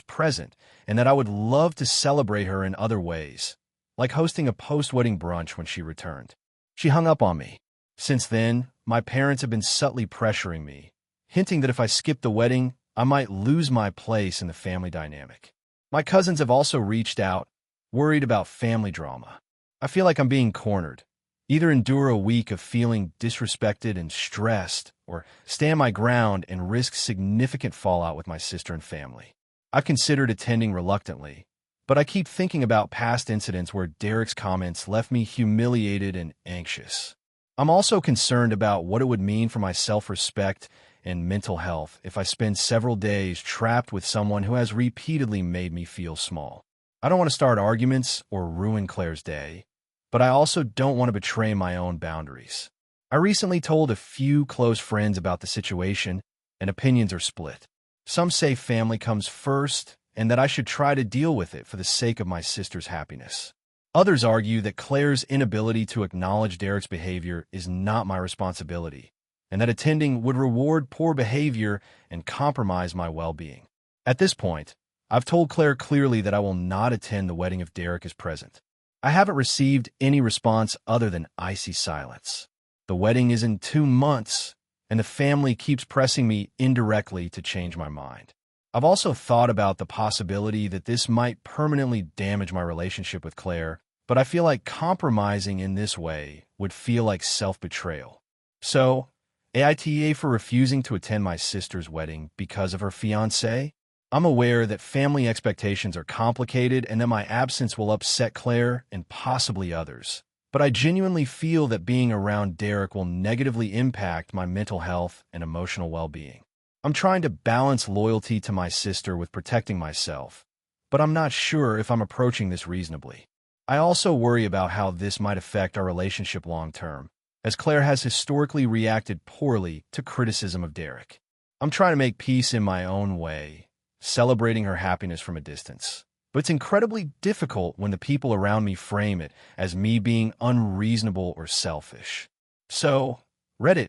present and that I would love to celebrate her in other ways, like hosting a post-wedding brunch when she returned. She hung up on me. Since then, my parents have been subtly pressuring me, hinting that if I skipped the wedding, I might lose my place in the family dynamic. My cousins have also reached out, worried about family drama. I feel like I'm being cornered. Either endure a week of feeling disrespected and stressed, or stand my ground and risk significant fallout with my sister and family. I've considered attending reluctantly, but I keep thinking about past incidents where Derek's comments left me humiliated and anxious. I'm also concerned about what it would mean for my self-respect and mental health if I spend several days trapped with someone who has repeatedly made me feel small. I don't want to start arguments or ruin Claire's day, but I also don't want to betray my own boundaries. I recently told a few close friends about the situation, and opinions are split. Some say family comes first, and that I should try to deal with it for the sake of my sister's happiness. Others argue that Claire's inability to acknowledge Derek's behavior is not my responsibility, and that attending would reward poor behavior and compromise my well-being. At this point, I've told Claire clearly that I will not attend the wedding if Derek is present. I haven't received any response other than icy silence. The wedding is in 2 months, and the family keeps pressing me indirectly to change my mind. I've also thought about the possibility that this might permanently damage my relationship with Claire, but I feel like compromising in this way would feel like self-betrayal. So, AITA for refusing to attend my sister's wedding because of her fiancé? I'm aware that family expectations are complicated and that my absence will upset Claire and possibly others. But I genuinely feel that being around Derek will negatively impact my mental health and emotional well-being. I'm trying to balance loyalty to my sister with protecting myself, but I'm not sure if I'm approaching this reasonably. I also worry about how this might affect our relationship long-term, as Claire has historically reacted poorly to criticism of Derek. I'm trying to make peace in my own way, celebrating her happiness from a distance. But it's incredibly difficult when the people around me frame it as me being unreasonable or selfish. So, Reddit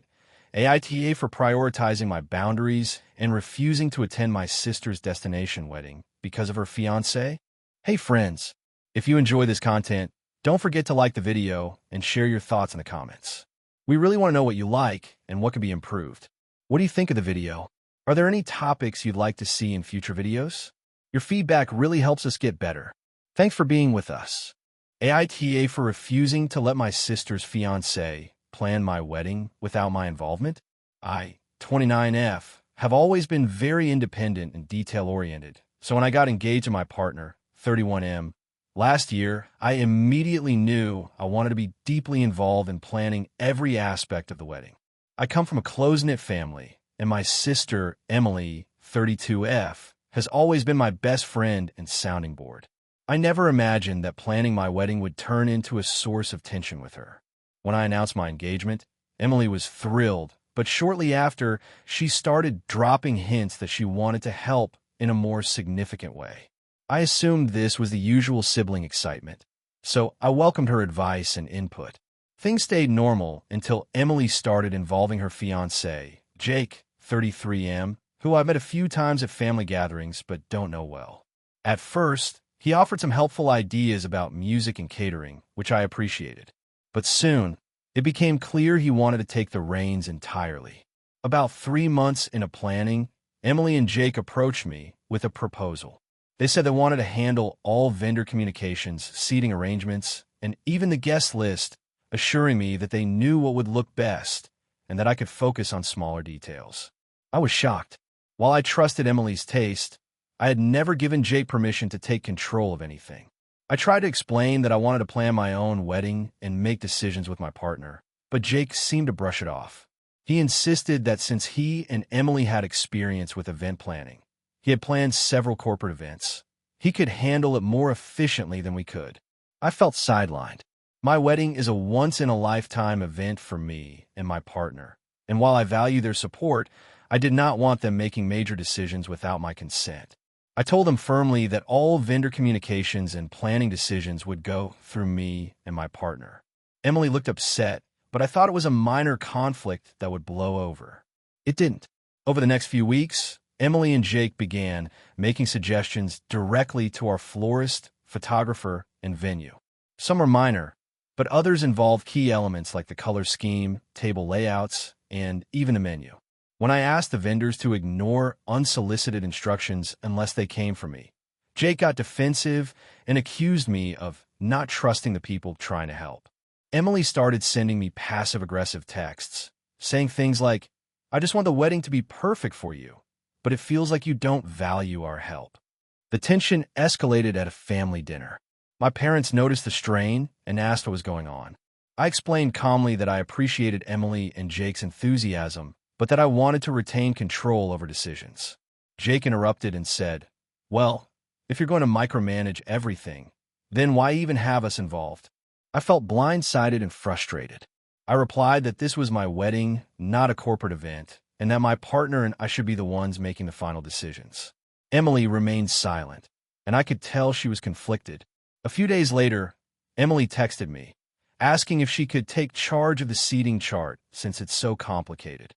AITA for prioritizing my boundaries and refusing to attend my sister's destination wedding because of her fiancé? Hey friends, if you enjoy this content, don't forget to like the video and share your thoughts in the comments. We really want to know what you like and what could be improved. What do you think of the video? Are there any topics you'd like to see in future videos? Your feedback really helps us get better. Thanks for being with us. AITA for refusing to let my sister's fiancé plan my wedding without my involvement? I, 29F, have always been very independent and detail-oriented, so when I got engaged to my partner, 31M, last year, I immediately knew I wanted to be deeply involved in planning every aspect of the wedding. I come from a close-knit family, and my sister, Emily, 32F, has always been my best friend and sounding board. I never imagined that planning my wedding would turn into a source of tension with her. When I announced my engagement, Emily was thrilled, but shortly after, she started dropping hints that she wanted to help in a more significant way. I assumed this was the usual sibling excitement, so I welcomed her advice and input. Things stayed normal until Emily started involving her fiancé, Jake, 33M, who I've met a few times at family gatherings but don't know well. At first, he offered some helpful ideas about music and catering, which I appreciated. But soon, it became clear he wanted to take the reins entirely. About 3 months into planning, Emily and Jake approached me with a proposal. They said they wanted to handle all vendor communications, seating arrangements, and even the guest list, assuring me that they knew what would look best and that I could focus on smaller details. I was shocked. While I trusted Emily's taste, I had never given Jake permission to take control of anything. I tried to explain that I wanted to plan my own wedding and make decisions with my partner, but Jake seemed to brush it off. He insisted that since he and Emily had experience with event planning, he had planned several corporate events, he could handle it more efficiently than we could. I felt sidelined. My wedding is a once-in-a-lifetime event for me and my partner, and while I value their support, I did not want them making major decisions without my consent. I told them firmly that all vendor communications and planning decisions would go through me and my partner. Emily looked upset, but I thought it was a minor conflict that would blow over. It didn't. Over the next few weeks, Emily and Jake began making suggestions directly to our florist, photographer, and venue. Some are minor, but others involve key elements like the color scheme, table layouts, and even a menu. When I asked the vendors to ignore unsolicited instructions unless they came from me, Jake got defensive and accused me of not trusting the people trying to help. Emily started sending me passive-aggressive texts, saying things like, "I just want the wedding to be perfect for you, but it feels like you don't value our help." The tension escalated at a family dinner. My parents noticed the strain and asked what was going on. I explained calmly that I appreciated Emily and Jake's enthusiasm, but that I wanted to retain control over decisions. Jake interrupted and said, "Well, if you're going to micromanage everything, then why even have us involved?" I felt blindsided and frustrated. I replied that this was my wedding, not a corporate event, and that my partner and I should be the ones making the final decisions. Emily remained silent, and I could tell she was conflicted. A few days later, Emily texted me, asking if she could take charge of the seating chart since it's so complicated.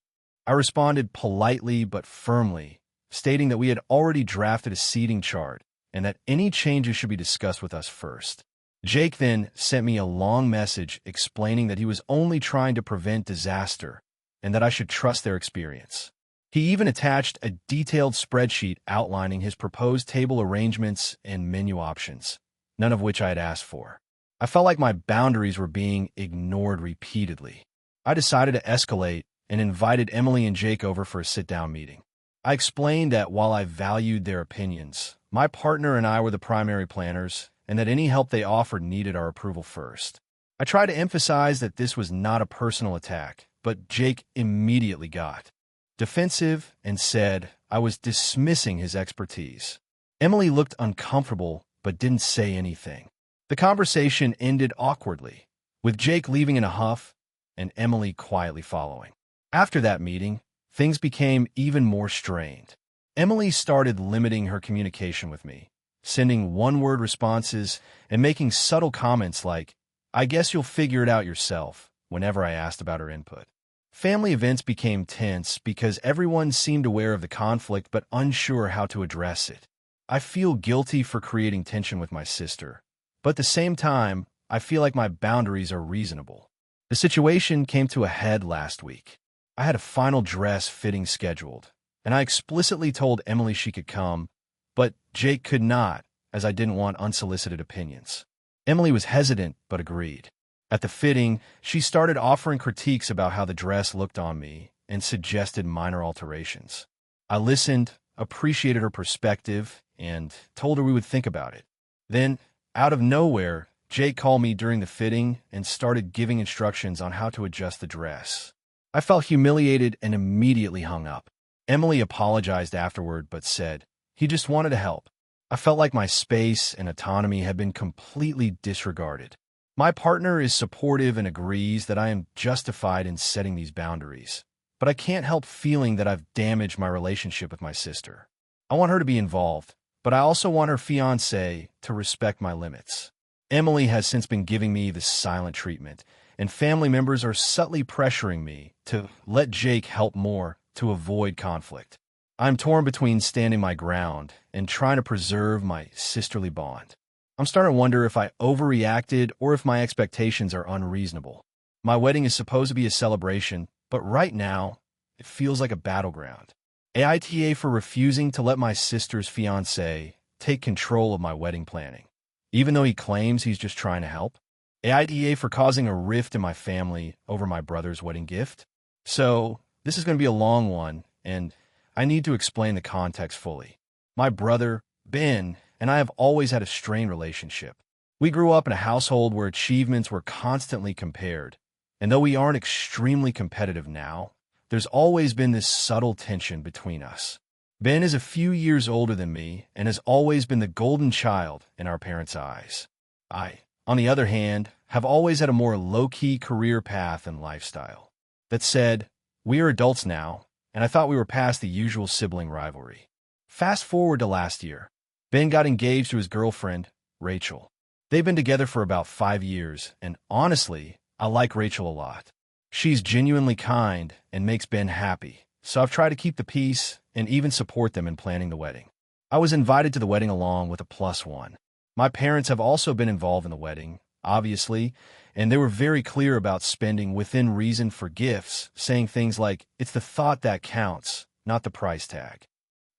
I responded politely but firmly, stating that we had already drafted a seating chart and that any changes should be discussed with us first. Jake then sent me a long message explaining that he was only trying to prevent disaster and that I should trust their experience. He even attached a detailed spreadsheet outlining his proposed table arrangements and menu options, none of which I had asked for. I felt like my boundaries were being ignored repeatedly. I decided to escalate and invited Emily and Jake over for a sit-down meeting. I explained that while I valued their opinions, my partner and I were the primary planners, and that any help they offered needed our approval first. I tried to emphasize that this was not a personal attack, but Jake immediately got defensive and said I was dismissing his expertise. Emily looked uncomfortable but didn't say anything. The conversation ended awkwardly, with Jake leaving in a huff and Emily quietly following. After that meeting, things became even more strained. Emily started limiting her communication with me, sending one-word responses and making subtle comments like, "I guess you'll figure it out yourself," whenever I asked about her input. Family events became tense because everyone seemed aware of the conflict but unsure how to address it. I feel guilty for creating tension with my sister, but at the same time, I feel like my boundaries are reasonable. The situation came to a head last week. I had a final dress fitting scheduled, and I explicitly told Emily she could come, but Jake could not, as I didn't want unsolicited opinions. Emily was hesitant, but agreed. At the fitting, she started offering critiques about how the dress looked on me and suggested minor alterations. I listened, appreciated her perspective, and told her we would think about it. Then, out of nowhere, Jake called me during the fitting and started giving instructions on how to adjust the dress. I felt humiliated and immediately hung up. Emily apologized afterward but said, "He just wanted to help." I felt like my space and autonomy had been completely disregarded. My partner is supportive and agrees that I am justified in setting these boundaries, but I can't help feeling that I've damaged my relationship with my sister. I want her to be involved, but I also want her fiancé to respect my limits. Emily has since been giving me the silent treatment, and family members are subtly pressuring me to let Jake help more to avoid conflict. I'm torn between standing my ground and trying to preserve my sisterly bond. I'm starting to wonder if I overreacted or if my expectations are unreasonable. My wedding is supposed to be a celebration, but right now, it feels like a battleground. AITA for refusing to let my sister's fiancé take control of my wedding planning, even though he claims he's just trying to help. AITA for causing a rift in my family over my brother's wedding gift. So, this is going to be a long one, and I need to explain the context fully. My brother, Ben, and I have always had a strained relationship. We grew up in a household where achievements were constantly compared, and though we aren't extremely competitive now, there's always been this subtle tension between us. Ben is a few years older than me and has always been the golden child in our parents' eyes. I, on the other hand, have always had a more low-key career path and lifestyle. That said, we are adults now, and I thought we were past the usual sibling rivalry. Fast forward to last year. Ben got engaged to his girlfriend, Rachel. They've been together for about 5 years, and honestly, I like Rachel a lot. She's genuinely kind and makes Ben happy, so I've tried to keep the peace and even support them in planning the wedding. I was invited to the wedding along with a +1. My parents have also been involved in the wedding, obviously, and they were very clear about spending within reason for gifts, saying things like, "It's the thought that counts, not the price tag."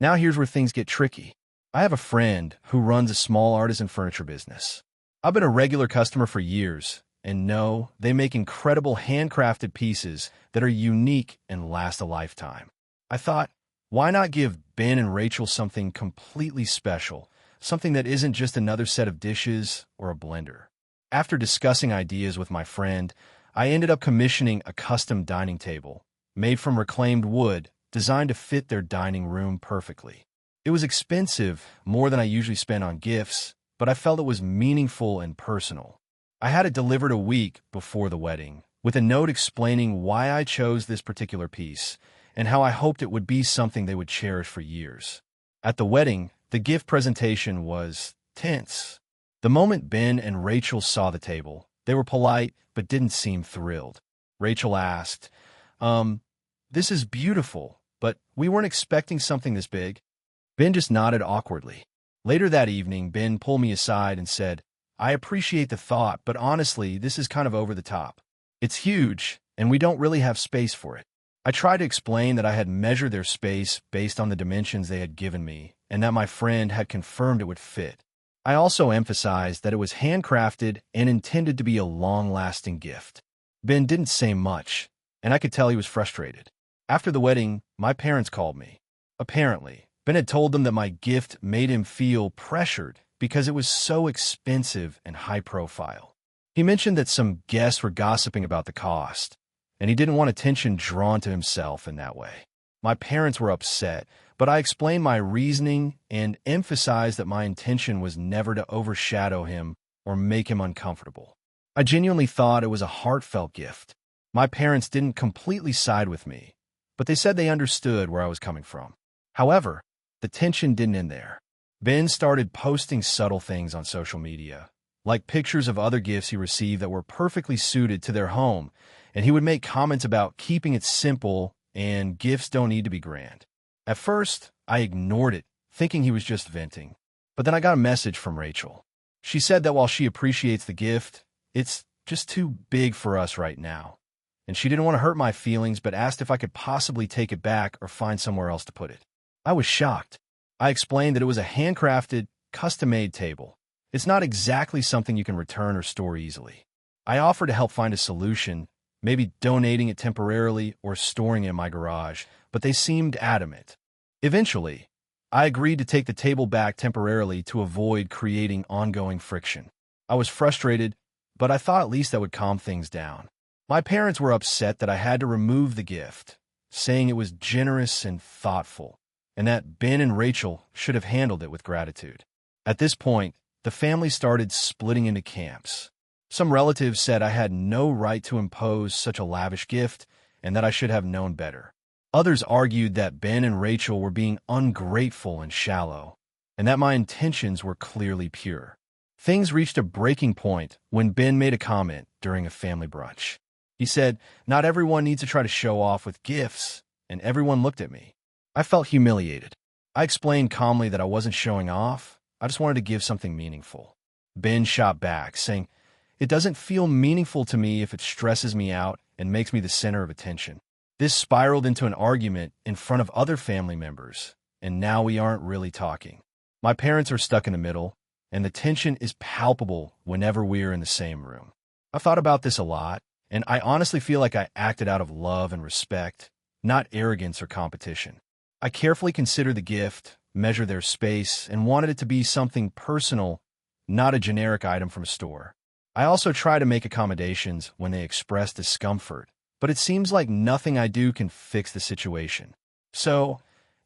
Now here's where things get tricky. I have a friend who runs a small artisan furniture business. I've been a regular customer for years, and know they make incredible handcrafted pieces that are unique and last a lifetime. I thought, why not give Ben and Rachel something completely special, something that isn't just another set of dishes or a blender? After discussing ideas with my friend, I ended up commissioning a custom dining table, made from reclaimed wood, designed to fit their dining room perfectly. It was expensive, more than I usually spend on gifts, but I felt it was meaningful and personal. I had it delivered a week before the wedding, with a note explaining why I chose this particular piece and how I hoped it would be something they would cherish for years. At the wedding, the gift presentation was tense. The moment Ben and Rachel saw the table, they were polite but didn't seem thrilled. Rachel asked, "This is beautiful, but we weren't expecting something this big." Ben just nodded awkwardly. Later that evening, Ben pulled me aside and said, "I appreciate the thought, but honestly, this is kind of over the top. It's huge, and we don't really have space for it." I tried to explain that I had measured their space based on the dimensions they had given me, and that my friend had confirmed it would fit. I also emphasized that it was handcrafted and intended to be a long-lasting gift. Ben didn't say much, and I could tell he was frustrated. After the wedding, my parents called me. Apparently, Ben had told them that my gift made him feel pressured because it was so expensive and high-profile. He mentioned that some guests were gossiping about the cost, and he didn't want attention drawn to himself in that way. My parents were upset, but I explained my reasoning and emphasized that my intention was never to overshadow him or make him uncomfortable. I genuinely thought it was a heartfelt gift. My parents didn't completely side with me, but they said they understood where I was coming from. However, the tension didn't end there. Ben started posting subtle things on social media, like pictures of other gifts he received that were perfectly suited to their home, and he would make comments about keeping it simple and gifts don't need to be grand. At first, I ignored it, thinking he was just venting. But then I got a message from Rachel. She said that while she appreciates the gift, it's just too big for us right now. And she didn't want to hurt my feelings, but asked if I could possibly take it back or find somewhere else to put it. I was shocked. I explained that it was a handcrafted, custom-made table. It's not exactly something you can return or store easily. I offered to help find a solution, maybe donating it temporarily or storing it in my garage, but they seemed adamant. Eventually, I agreed to take the table back temporarily to avoid creating ongoing friction. I was frustrated, but I thought at least that would calm things down. My parents were upset that I had to remove the gift, saying it was generous and thoughtful, and that Ben and Rachel should have handled it with gratitude. At this point, the family started splitting into camps. Some relatives said I had no right to impose such a lavish gift and that I should have known better. Others argued that Ben and Rachel were being ungrateful and shallow, and that my intentions were clearly pure. Things reached a breaking point when Ben made a comment during a family brunch. He said, "Not everyone needs to try to show off with gifts," and everyone looked at me. I felt humiliated. I explained calmly that I wasn't showing off, I just wanted to give something meaningful. Ben shot back, saying, "It doesn't feel meaningful to me if it stresses me out and makes me the center of attention." This spiraled into an argument in front of other family members, and now we aren't really talking. My parents are stuck in the middle, and the tension is palpable whenever we are in the same room. I've thought about this a lot, and I honestly feel like I acted out of love and respect, not arrogance or competition. I carefully considered the gift, measured their space, and wanted it to be something personal, not a generic item from a store. I also try to make accommodations when they express discomfort, but it seems like nothing I do can fix the situation. So,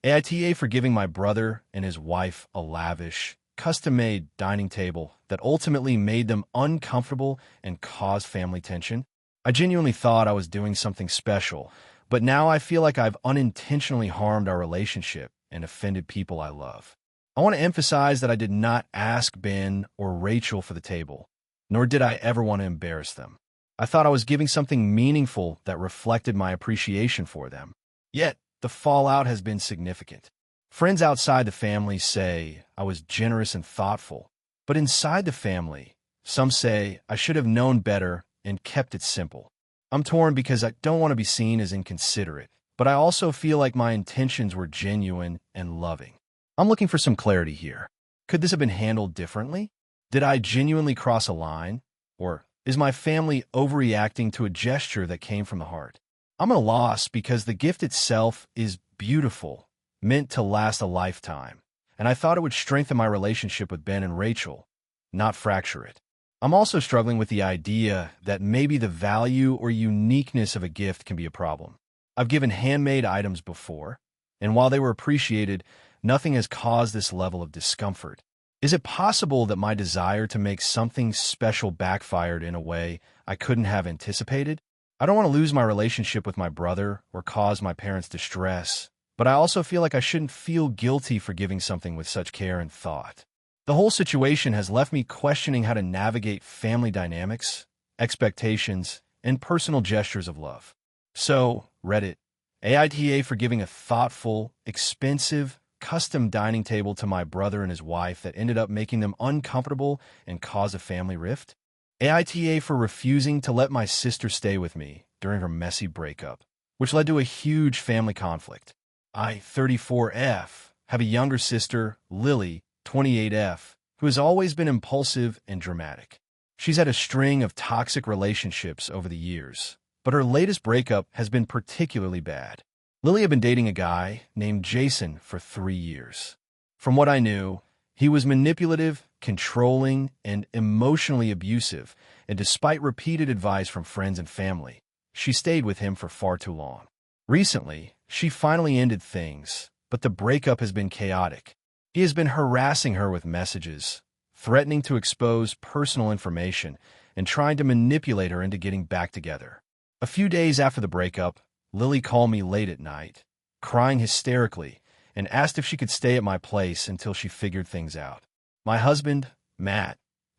AITA for giving my brother and his wife a lavish, custom-made dining table that ultimately made them uncomfortable and caused family tension. I genuinely thought I was doing something special, but now I feel like I've unintentionally harmed our relationship and offended people I love. I want to emphasize that I did not ask Ben or Rachel for the table, nor did I ever want to embarrass them. I thought I was giving something meaningful that reflected my appreciation for them. Yet, the fallout has been significant. Friends outside the family say I was generous and thoughtful, but inside the family, some say I should have known better and kept it simple. I'm torn because I don't want to be seen as inconsiderate, but I also feel like my intentions were genuine and loving. I'm looking for some clarity here. Could this have been handled differently? Did I genuinely cross a line? Or is my family overreacting to a gesture that came from the heart? I'm at a loss because the gift itself is beautiful, meant to last a lifetime, and I thought it would strengthen my relationship with Ben and Rachel, not fracture it. I'm also struggling with the idea that maybe the value or uniqueness of a gift can be a problem. I've given handmade items before, and while they were appreciated, nothing has caused this level of discomfort. Is it possible that my desire to make something special backfired in a way I couldn't have anticipated? I don't want to lose my relationship with my brother or cause my parents distress, but I also feel like I shouldn't feel guilty for giving something with such care and thought. The whole situation has left me questioning how to navigate family dynamics, expectations, and personal gestures of love. So, Reddit, AITA for giving a thoughtful, expensive, custom dining table to my brother and his wife that ended up making them uncomfortable and cause a family rift? AITA for refusing to let my sister stay with me during her messy breakup, which led to a huge family conflict. I, 34F, have a younger sister, Lily, 28F, who has always been impulsive and dramatic. She's had a string of toxic relationships over the years, but her latest breakup has been particularly bad. Lily had been dating a guy named Jason for 3 years. From what I knew, he was manipulative, controlling, and emotionally abusive, and despite repeated advice from friends and family, she stayed with him for far too long. Recently, she finally ended things, but the breakup has been chaotic. He has been harassing her with messages, threatening to expose personal information, and trying to manipulate her into getting back together. A few days after the breakup, Lily called me late at night, crying hysterically, and asked if she could stay at my place until she figured things out. My husband, Matt,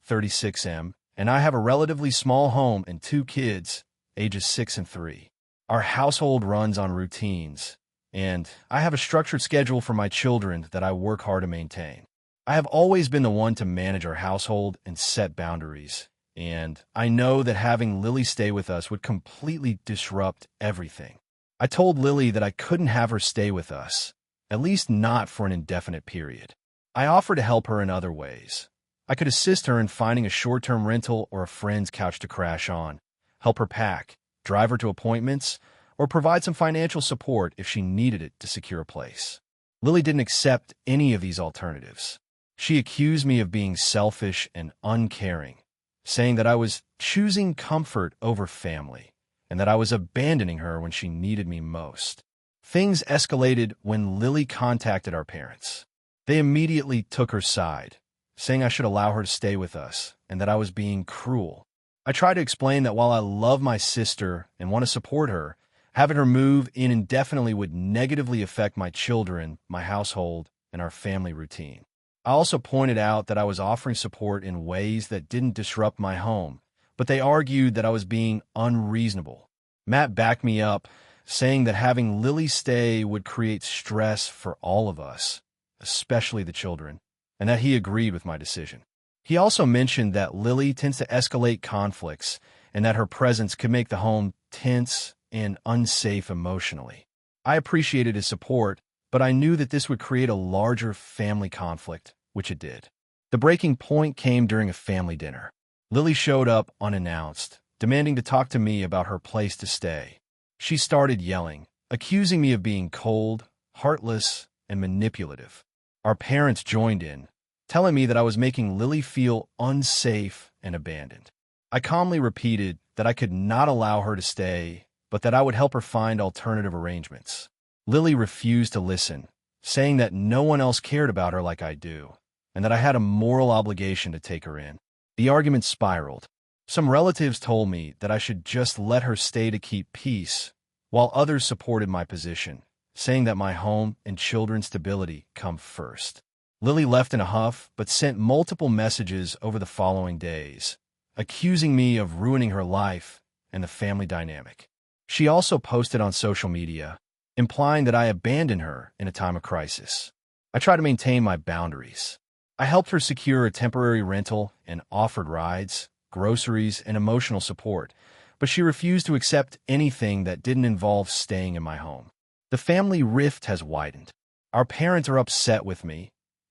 36M, and I have a relatively small home and 2 kids, ages 6 and 3. Our household runs on routines, and I have a structured schedule for my children that I work hard to maintain. I have always been the one to manage our household and set boundaries, and I know that having Lily stay with us would completely disrupt everything. I told Lily that I couldn't have her stay with us, at least not for an indefinite period. I offered to help her in other ways. I could assist her in finding a short-term rental or a friend's couch to crash on, help her pack, drive her to appointments, or provide some financial support if she needed it to secure a place. Lily didn't accept any of these alternatives. She accused me of being selfish and uncaring, saying that I was choosing comfort over family, and that I was abandoning her when she needed me most. Things escalated when Lily contacted our parents. They immediately took her side, saying I should allow her to stay with us, and that I was being cruel. I tried to explain that while I love my sister and want to support her, having her move in indefinitely would negatively affect my children, my household, and our family routine. I also pointed out that I was offering support in ways that didn't disrupt my home, but they argued that I was being unreasonable. Matt backed me up, saying that having Lily stay would create stress for all of us, especially the children, and that he agreed with my decision. He also mentioned that Lily tends to escalate conflicts and that her presence could make the home tense and unsafe emotionally. I appreciated his support, but I knew that this would create a larger family conflict, which it did. The breaking point came during a family dinner. Lily showed up unannounced, demanding to talk to me about her place to stay. She started yelling, accusing me of being cold, heartless, and manipulative. Our parents joined in, telling me that I was making Lily feel unsafe and abandoned. I calmly repeated that I could not allow her to stay, but that I would help her find alternative arrangements. Lily refused to listen, saying that no one else cared about her like I do, and that I had a moral obligation to take her in. The argument spiraled. Some relatives told me that I should just let her stay to keep peace, while others supported my position, saying that my home and children's stability come first. Lily left in a huff, but sent multiple messages over the following days, accusing me of ruining her life and the family dynamic. She also posted on social media, implying that I abandoned her in a time of crisis. I tried to maintain my boundaries. I helped her secure a temporary rental and offered rides, groceries, and emotional support, but she refused to accept anything that didn't involve staying in my home. The family rift has widened. Our parents are upset with me.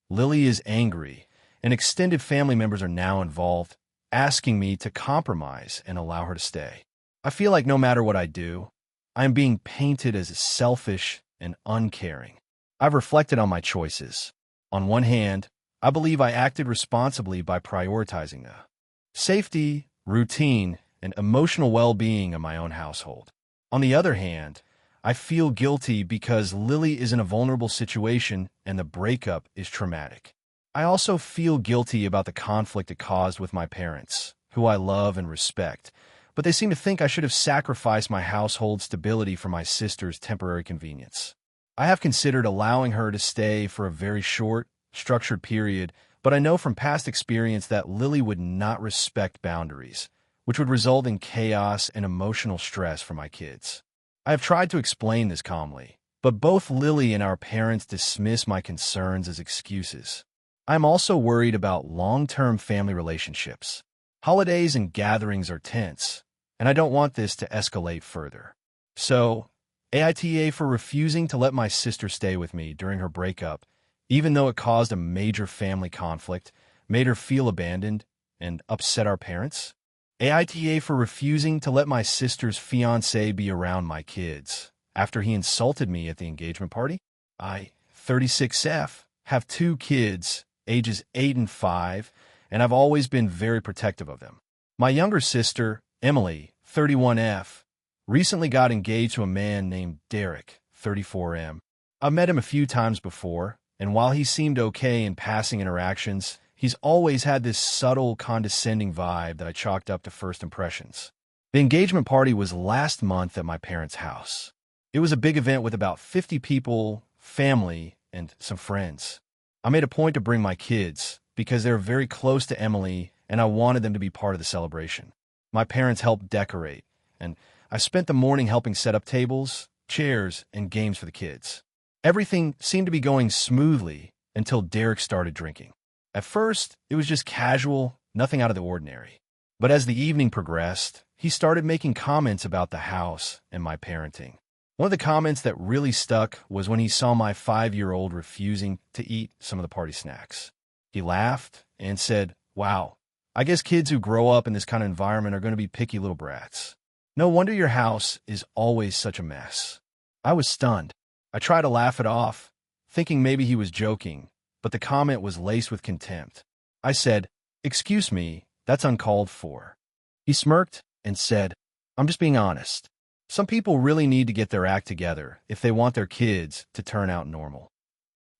Lily is angry, and extended family members are now involved, asking me to compromise and allow her to stay. I feel like no matter what I do, I am being painted as selfish and uncaring. I've reflected on my choices. On one hand, I believe I acted responsibly by prioritizing the safety, routine, and emotional well-being of my own household. On the other hand, I feel guilty because Lily is in a vulnerable situation and the breakup is traumatic. I also feel guilty about the conflict it caused with my parents, who I love and respect, but they seem to think I should have sacrificed my household stability for my sister's temporary convenience. I have considered allowing her to stay for a very short, structured period, but I know from past experience that Lily would not respect boundaries, which would result in chaos and emotional stress for my kids. I have tried to explain this calmly, but both Lily and our parents dismiss my concerns as excuses. I am also worried about long-term family relationships. Holidays and gatherings are tense, and I don't want this to escalate further. So, AITA for refusing to let my sister stay with me during her breakup, even though it caused a major family conflict, made her feel abandoned, and upset our parents. AITA for refusing to let my sister's fiancé be around my kids after he insulted me at the engagement party. I, 36F, have 2 kids, ages 8 and 5, and I've always been very protective of them. My younger sister, Emily, 31F, recently got engaged to a man named Derek, 34M. I've met him a few times before, and while he seemed okay in passing interactions, he's always had this subtle, condescending vibe that I chalked up to first impressions. The engagement party was last month at my parents' house. It was a big event with about 50 people, family, and some friends. I made a point to bring my kids because they're very close to Emily and I wanted them to be part of the celebration. My parents helped decorate, and I spent the morning helping set up tables, chairs, and games for the kids. Everything seemed to be going smoothly until Derek started drinking. At first, it was just casual, nothing out of the ordinary. But as the evening progressed, he started making comments about the house and my parenting. One of the comments that really stuck was when he saw my 5-year-old refusing to eat some of the party snacks. He laughed and said, "Wow, I guess kids who grow up in this kind of environment are going to be picky little brats. No wonder your house is always such a mess." I was stunned. I tried to laugh it off, thinking maybe he was joking, but the comment was laced with contempt. I said, "Excuse me, that's uncalled for." He smirked and said, "I'm just being honest. Some people really need to get their act together if they want their kids to turn out normal."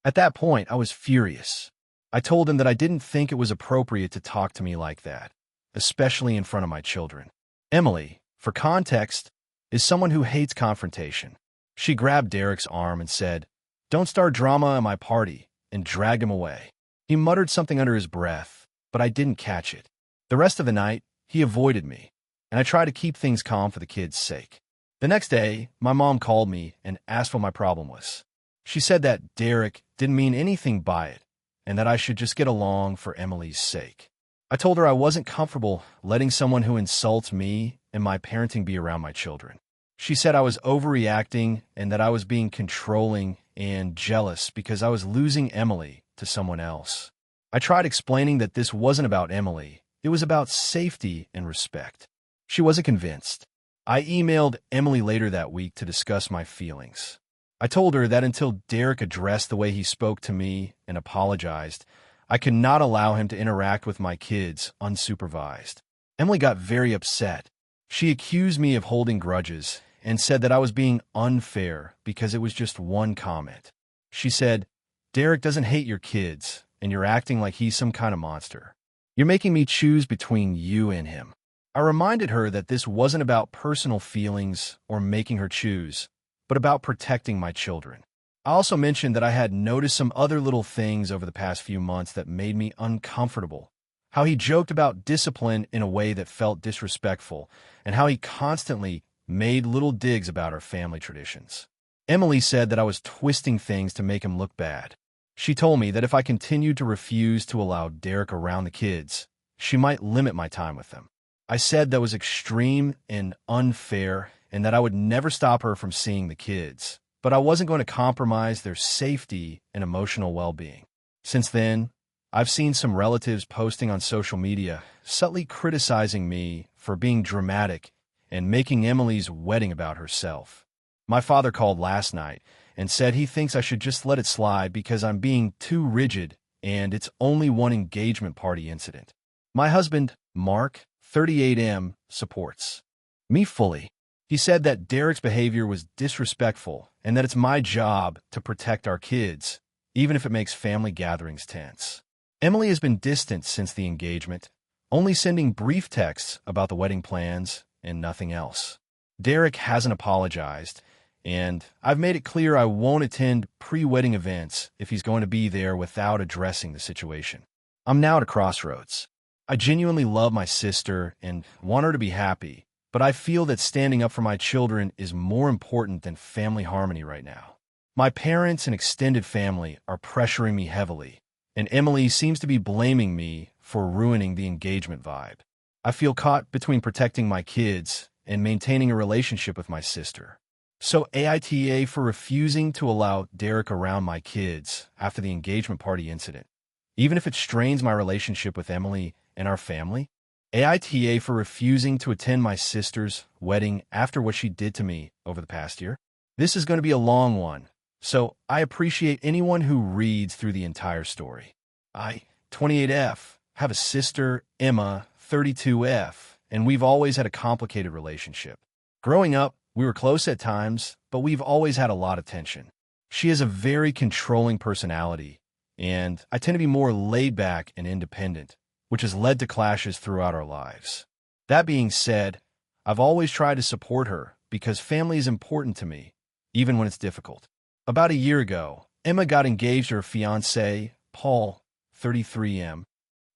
At that point, I was furious. I told him that I didn't think it was appropriate to talk to me like that, especially in front of my children. Emily, for context, is someone who hates confrontation. She grabbed Derek's arm and said, "Don't start drama at my party," and dragged him away. He muttered something under his breath, but I didn't catch it. The rest of the night, he avoided me, and I tried to keep things calm for the kids' sake. The next day, my mom called me and asked what my problem was. She said that Derek didn't mean anything by it, and that I should just get along for Emily's sake. I told her I wasn't comfortable letting someone who insults me and my parenting be around my children. She said I was overreacting and that I was being controlling and jealous because I was losing Emily to someone else. I tried explaining that this wasn't about Emily. It was about safety and respect. She wasn't convinced. I emailed Emily later that week to discuss my feelings. I told her that until Derek addressed the way he spoke to me and apologized, I could not allow him to interact with my kids unsupervised. Emily got very upset. She accused me of holding grudges and said that I was being unfair because it was just one comment. She said, "Derek doesn't hate your kids, and you're acting like he's some kind of monster. You're making me choose between you and him." I reminded her that this wasn't about personal feelings or making her choose, but about protecting my children. I also mentioned that I had noticed some other little things over the past few months that made me uncomfortable. How he joked about discipline in a way that felt disrespectful, and how he constantly made little digs about our family traditions. Emily said that I was twisting things to make him look bad. She told me that if I continued to refuse to allow Derek around the kids, she might limit my time with them. I said that was extreme and unfair, and that I would never stop her from seeing the kids, but I wasn't going to compromise their safety and emotional well-being. Since then, I've seen some relatives posting on social media, subtly criticizing me for being dramatic and making Emily's wedding about herself. My father called last night and said he thinks I should just let it slide because I'm being too rigid and it's only one engagement party incident. My husband, Mark, 38M, supports me fully. He said that Derek's behavior was disrespectful and that it's my job to protect our kids, even if it makes family gatherings tense. Emily has been distant since the engagement, only sending brief texts about the wedding plans and nothing else. Derek hasn't apologized, and I've made it clear I won't attend pre-wedding events if he's going to be there without addressing the situation. I'm now at a crossroads. I genuinely love my sister and want her to be happy, but I feel that standing up for my children is more important than family harmony right now. My parents and extended family are pressuring me heavily, and Emily seems to be blaming me for ruining the engagement vibe. I feel caught between protecting my kids and maintaining a relationship with my sister. So AITA for refusing to allow Derek around my kids after the engagement party incident, even if it strains my relationship with Emily and our family. AITA for refusing to attend my sister's wedding after what she did to me over the past year. This is going to be a long one, so I appreciate anyone who reads through the entire story. I, 28F, have a sister, Emma, 32F, and we've always had a complicated relationship. Growing up, we were close at times, but we've always had a lot of tension. She has a very controlling personality, and I tend to be more laid back and independent, which has led to clashes throughout our lives. That being said, I've always tried to support her because family is important to me, even when it's difficult. About a year ago, Emma got engaged to her fiancé, Paul, 33M.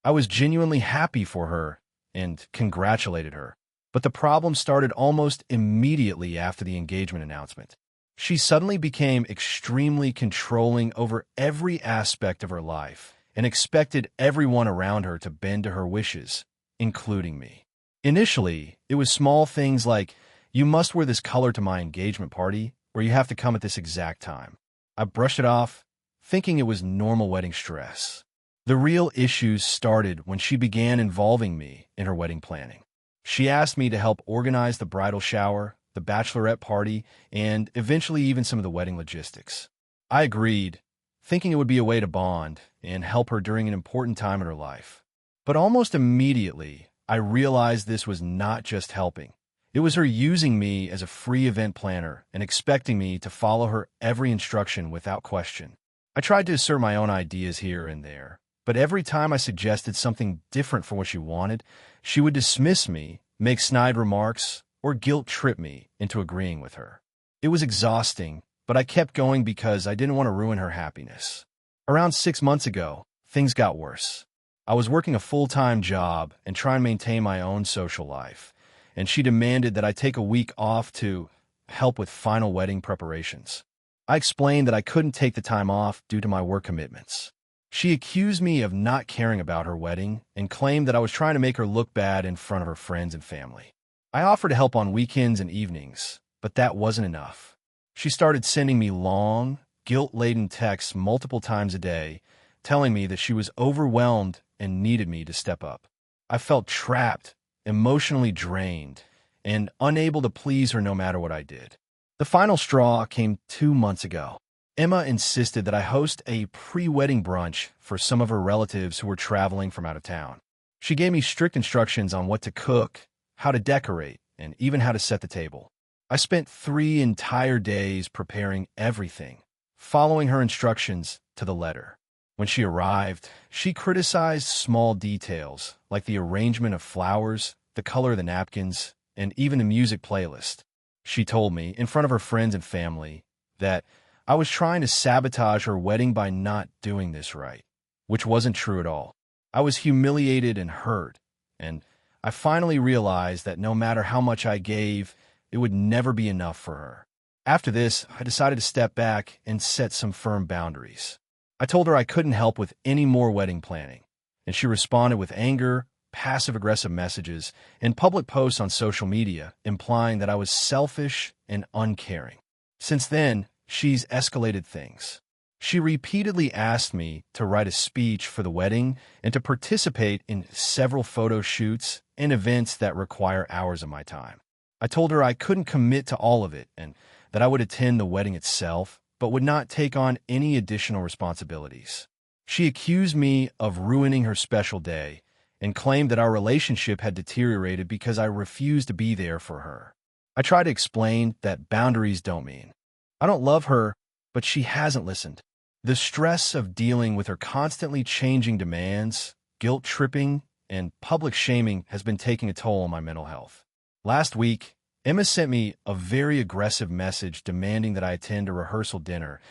I was genuinely happy for her and congratulated her. But the problem started almost immediately after the engagement announcement. She suddenly became extremely controlling over every aspect of her life and expected everyone around her to bend to her wishes, including me. Initially, it was small things like, "You must wear this color to my engagement party," or "You have to come at this exact time." I brushed it off, thinking it was normal wedding stress. The real issues started when she began involving me in her wedding planning. She asked me to help organize the bridal shower, the bachelorette party, and eventually even some of the wedding logistics. I agreed, thinking it would be a way to bond and help her during an important time in her life. But almost immediately, I realized this was not just helping. It was her using me as a free event planner and expecting me to follow her every instruction without question. I tried to assert my own ideas here and there, but every time I suggested something different from what she wanted, she would dismiss me, make snide remarks, or guilt-trip me into agreeing with her. It was exhausting, but I kept going because I didn't want to ruin her happiness. Around 6 months ago, things got worse. I was working a full-time job and trying to maintain my own social life, and she demanded that I take a week off to help with final wedding preparations. I explained that I couldn't take the time off due to my work commitments. She accused me of not caring about her wedding and claimed that I was trying to make her look bad in front of her friends and family. I offered to help on weekends and evenings, But that wasn't enough. She started sending me long, guilt-laden texts multiple times a day, telling me that she was overwhelmed and needed me to step up. I felt trapped, emotionally drained, and unable to please her no matter what I did. The final straw came 2 months ago. Emma insisted that I host a pre-wedding brunch for some of her relatives who were traveling from out of town. She gave me strict instructions on what to cook, how to decorate, and even how to set the table. I spent 3 entire days preparing everything, following her instructions to the letter. When she arrived, she criticized small details like the arrangement of flowers, the color of the napkins, and even the music playlist. She told me, in front of her friends and family, that I was trying to sabotage her wedding by not doing this right, which wasn't true at all. I was humiliated and hurt, and I finally realized that no matter how much I gave, it would never be enough for her. After this, I decided to step back and set some firm boundaries. I told her I couldn't help with any more wedding planning, and she responded with anger, passive-aggressive messages, and public posts on social media, implying that I was selfish and uncaring. Since then, she's escalated things. She repeatedly asked me to write a speech for the wedding and to participate in several photo shoots and events that require hours of my time. I told her I couldn't commit to all of it and that I would attend the wedding itself, but would not take on any additional responsibilities. She accused me of ruining her special day and claimed that our relationship had deteriorated because I refused to be there for her. I tried to explain that boundaries don't mean I don't love her, but she hasn't listened. The stress of dealing with her constantly changing demands, guilt-tripping, and public shaming has been taking a toll on my mental health. Last week, Emma sent me a very aggressive message demanding that I attend a rehearsal dinner,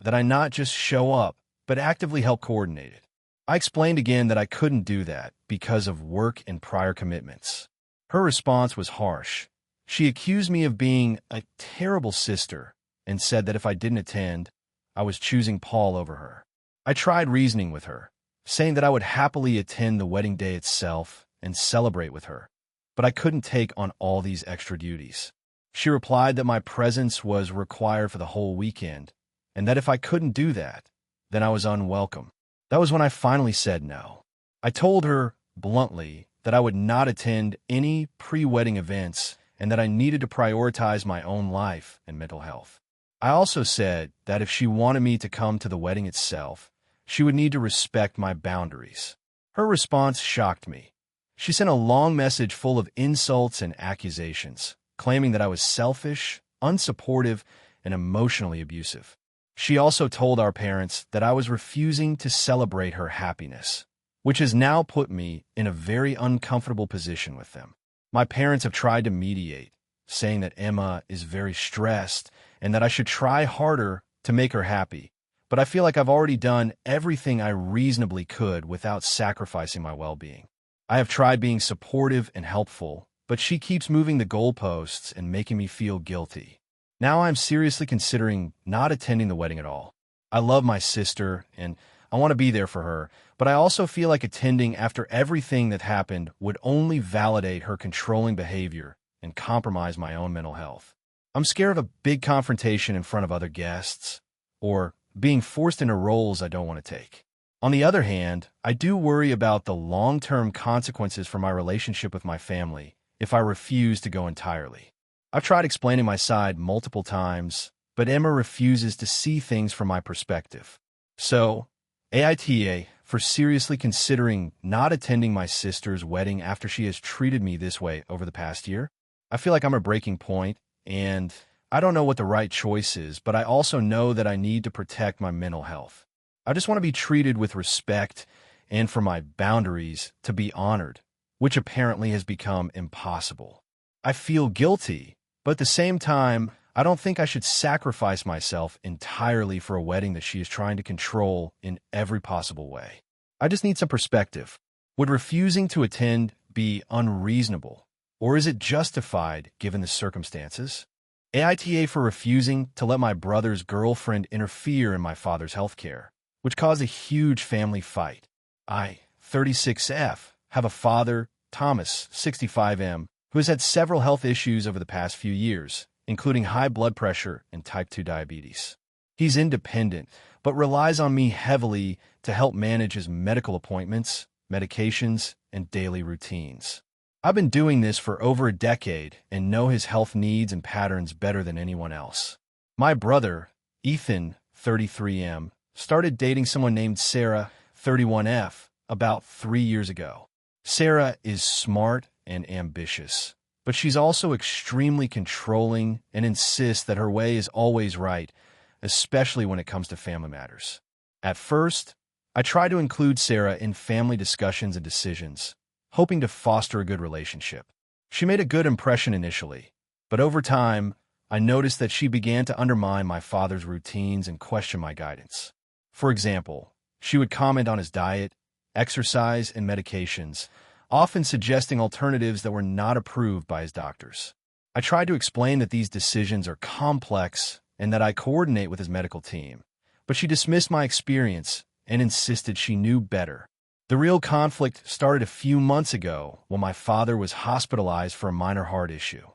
that I not just show up, but actively help coordinate it. I explained again that I couldn't do that because of work and prior commitments. Her response was harsh. She accused me of being a terrible sister and said that if I didn't attend, I was choosing Paul over her. I tried reasoning with her, saying that I would happily attend the wedding day itself and celebrate with her, but I couldn't take on all these extra duties. She replied that my presence was required for the whole weekend, and that if I couldn't do that, then I was unwelcome. That was when I finally said no. I told her bluntly that I would not attend any pre-wedding events and that I needed to prioritize my own life and mental health. I also said that if she wanted me to come to the wedding itself, she would need to respect my boundaries. Her response shocked me. She sent a long message full of insults and accusations, claiming that I was selfish, unsupportive, and emotionally abusive. She also told our parents that I was refusing to celebrate her happiness, which has now put me in a very uncomfortable position with them. My parents have tried to mediate, saying that Emma is very stressed and that I should try harder to make her happy, but I feel like I've already done everything I reasonably could without sacrificing my well-being. I have tried being supportive and helpful, but she keeps moving the goalposts and making me feel guilty. Now I'm seriously considering not attending the wedding at all. I love my sister, and I want to be there for her, but I also feel like attending after everything that happened would only validate her controlling behavior and compromise my own mental health. I'm scared of a big confrontation in front of other guests, or being forced into roles I don't want to take. On the other hand, I do worry about the long-term consequences for my relationship with my family if I refuse to go entirely. I've tried explaining my side multiple times, but Emma refuses to see things from my perspective. So, AITA, for seriously considering not attending my sister's wedding after she has treated me this way over the past year. I feel like I'm at a breaking point, and I don't know what the right choice is, but I also know that I need to protect my mental health. I just want to be treated with respect and for my boundaries to be honored, which apparently has become impossible. I feel guilty, but at the same time, I don't think I should sacrifice myself entirely for a wedding that she is trying to control in every possible way. I just need some perspective. Would refusing to attend be unreasonable, or is it justified given the circumstances? AITA for refusing to let my brother's girlfriend interfere in my father's health care, which caused a huge family fight. I, 36F, have a father, Thomas, 65M, who has had several health issues over the past few years, including high blood pressure and type 2 diabetes. He's independent, but relies on me heavily to help manage his medical appointments, medications, and daily routines. I've been doing this for over a decade and know his health needs and patterns better than anyone else. My brother, Ethan, 33M, started dating someone named Sarah, 31F, about 3 years ago. Sarah is smart and ambitious, but she's also extremely controlling and insists that her way is always right, especially when it comes to family matters. At first, I tried to include Sarah in family discussions and decisions, hoping to foster a good relationship. She made a good impression initially, but over time, I noticed that she began to undermine my father's routines and question my guidance. For example, she would comment on his diet, exercise, and medications, often suggesting alternatives that were not approved by his doctors. I tried to explain that these decisions are complex and that I coordinate with his medical team, but she dismissed my experience and insisted she knew better. The real conflict started a few months ago when my father was hospitalized for a minor heart issue.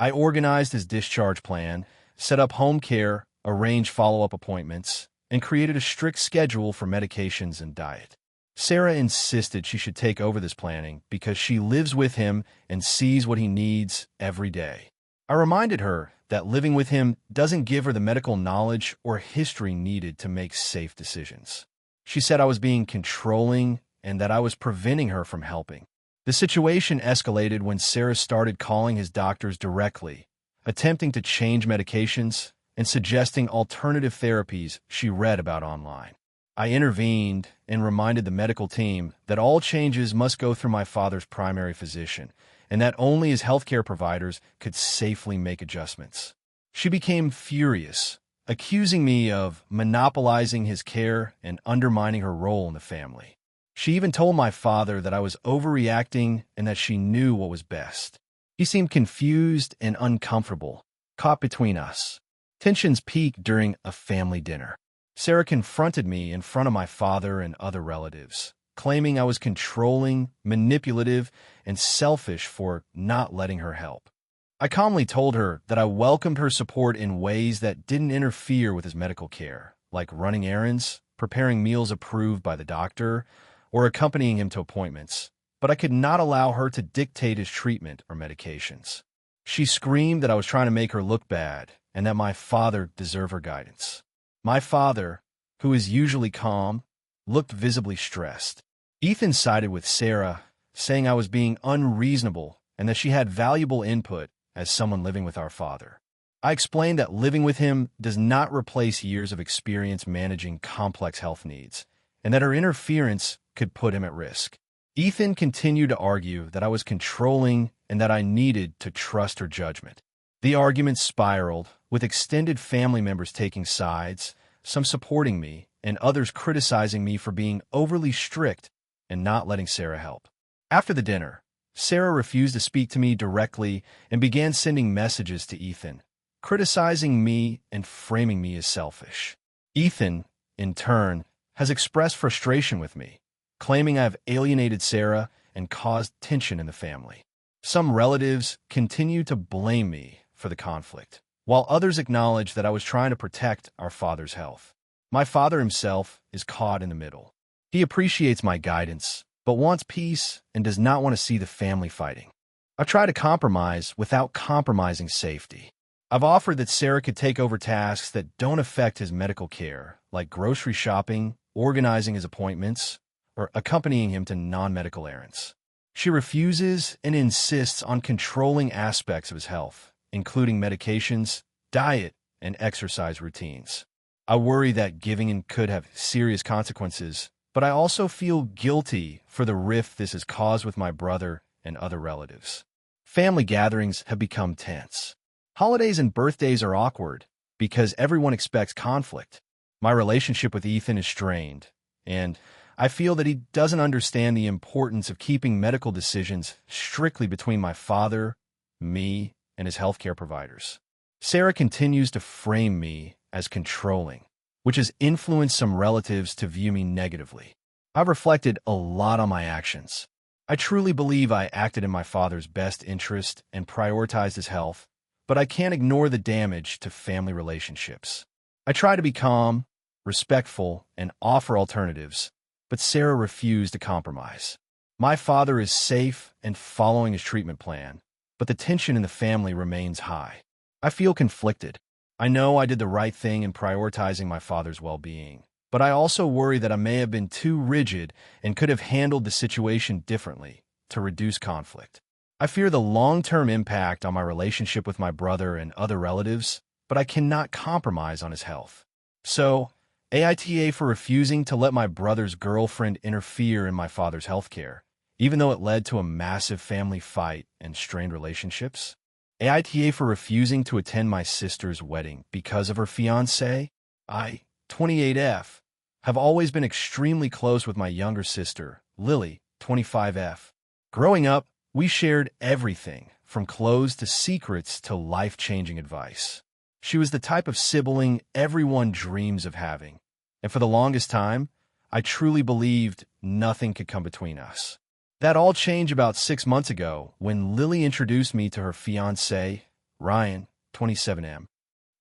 I organized his discharge plan, set up home care, arranged follow-up appointments, and created a strict schedule for medications and diet. Sarah insisted she should take over this planning because she lives with him and sees what he needs every day. I reminded her that living with him doesn't give her the medical knowledge or history needed to make safe decisions. She said I was being controlling and that I was preventing her from helping. The situation escalated when Sarah started calling his doctors directly, attempting to change medications and suggesting alternative therapies she read about online. I intervened and reminded the medical team that all changes must go through my father's primary physician and that only his healthcare providers could safely make adjustments. She became furious, accusing me of monopolizing his care and undermining her role in the family. She even told my father that I was overreacting and that she knew what was best. He seemed confused and uncomfortable, caught between us. Tensions peaked during a family dinner. Sarah confronted me in front of my father and other relatives, claiming I was controlling, manipulative, and selfish for not letting her help. I calmly told her that I welcomed her support in ways that didn't interfere with his medical care, like running errands, preparing meals approved by the doctor, or accompanying him to appointments, but I could not allow her to dictate his treatment or medications. She screamed that I was trying to make her look bad and that my father deserved her guidance. My father, who is usually calm, looked visibly stressed. Ethan sided with Sarah, saying I was being unreasonable and that she had valuable input as someone living with our father. I explained that living with him does not replace years of experience managing complex health needs, and that her interference could put him at risk. Ethan continued to argue that I was controlling and that I needed to trust her judgment. The argument spiraled, with extended family members taking sides, some supporting me, and others criticizing me for being overly strict and not letting Sarah help. After the dinner, Sarah refused to speak to me directly and began sending messages to Ethan, criticizing me and framing me as selfish. Ethan, in turn, has expressed frustration with me, claiming I've alienated Sarah and caused tension in the family. Some relatives continue to blame me for the conflict, while others acknowledge that I was trying to protect our father's health. My father himself is caught in the middle. He appreciates my guidance, but wants peace and does not want to see the family fighting. I've tried to compromise without compromising safety. I've offered that Sarah could take over tasks that don't affect his medical care, like grocery shopping, organizing his appointments, or accompanying him to non-medical errands. She refuses and insists on controlling aspects of his health, including medications, diet, and exercise routines. I worry that giving in could have serious consequences, but I also feel guilty for the rift this has caused with my brother and other relatives. Family gatherings have become tense. Holidays and birthdays are awkward because everyone expects conflict. My relationship with Ethan is strained, and I feel that he doesn't understand the importance of keeping medical decisions strictly between my father, me, and his healthcare providers. Sarah continues to frame me as controlling, which has influenced some relatives to view me negatively. I've reflected a lot on my actions. I truly believe I acted in my father's best interest and prioritized his health, but I can't ignore the damage to family relationships. I try to be calm, respectful, and offer alternatives, but Sarah refused to compromise. My father is safe and following his treatment plan, but the tension in the family remains high. I feel conflicted. I know I did the right thing in prioritizing my father's well-being, but I also worry that I may have been too rigid and could have handled the situation differently to reduce conflict. I fear the long-term impact on my relationship with my brother and other relatives, but I cannot compromise on his health. So, AITA for refusing to let my brother's girlfriend interfere in my father's healthcare, even though it led to a massive family fight and strained relationships. AITA for refusing to attend my sister's wedding because of her fiancé. I, 28F, have always been extremely close with my younger sister, Lily, 25F. Growing up, we shared everything, from clothes to secrets to life-changing advice. She was the type of sibling everyone dreams of having, and for the longest time, I truly believed nothing could come between us. That all changed about 6 months ago when Lily introduced me to her fiancé, Ryan, 27M.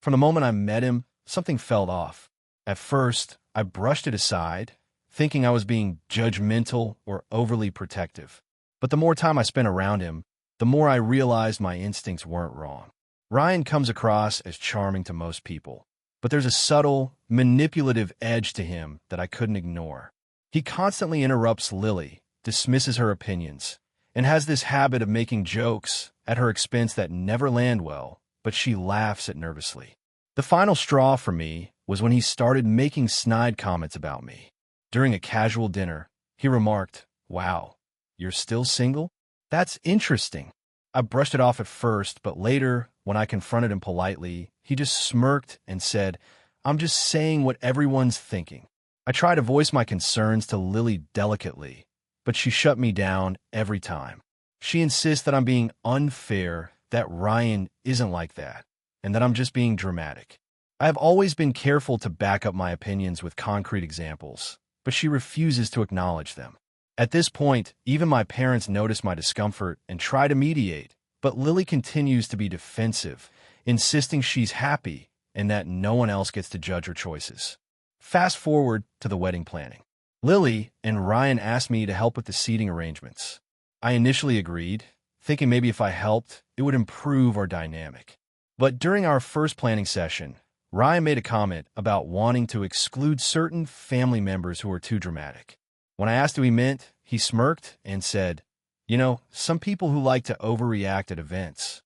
From the moment I met him, something felt off. At first, I brushed it aside, thinking I was being judgmental or overly protective. But the more time I spent around him, the more I realized my instincts weren't wrong. Ryan comes across as charming to most people, but there's a subtle, manipulative edge to him that I couldn't ignore. He constantly interrupts Lily, dismisses her opinions, and has this habit of making jokes at her expense that never land well, but she laughs at nervously. The final straw for me was when he started making snide comments about me. During a casual dinner, he remarked, "Wow, you're still single? That's interesting." I brushed it off at first, but later, when I confronted him politely, he just smirked and said, "I'm just saying what everyone's thinking." I try to voice my concerns to Lily delicately, but she shut me down every time. She insists that I'm being unfair, that Ryan isn't like that, and that I'm just being dramatic. I have always been careful to back up my opinions with concrete examples, but she refuses to acknowledge them. At this point, even my parents notice my discomfort and try to mediate, but Lily continues to be defensive, insisting she's happy and that no one else gets to judge her choices. Fast forward to the wedding planning. Lily and Ryan asked me to help with the seating arrangements. I initially agreed, thinking maybe if I helped, it would improve our dynamic. But during our first planning session, Ryan made a comment about wanting to exclude certain family members who were too dramatic. When I asked what he meant, he smirked and said, some people who like to overreact at events."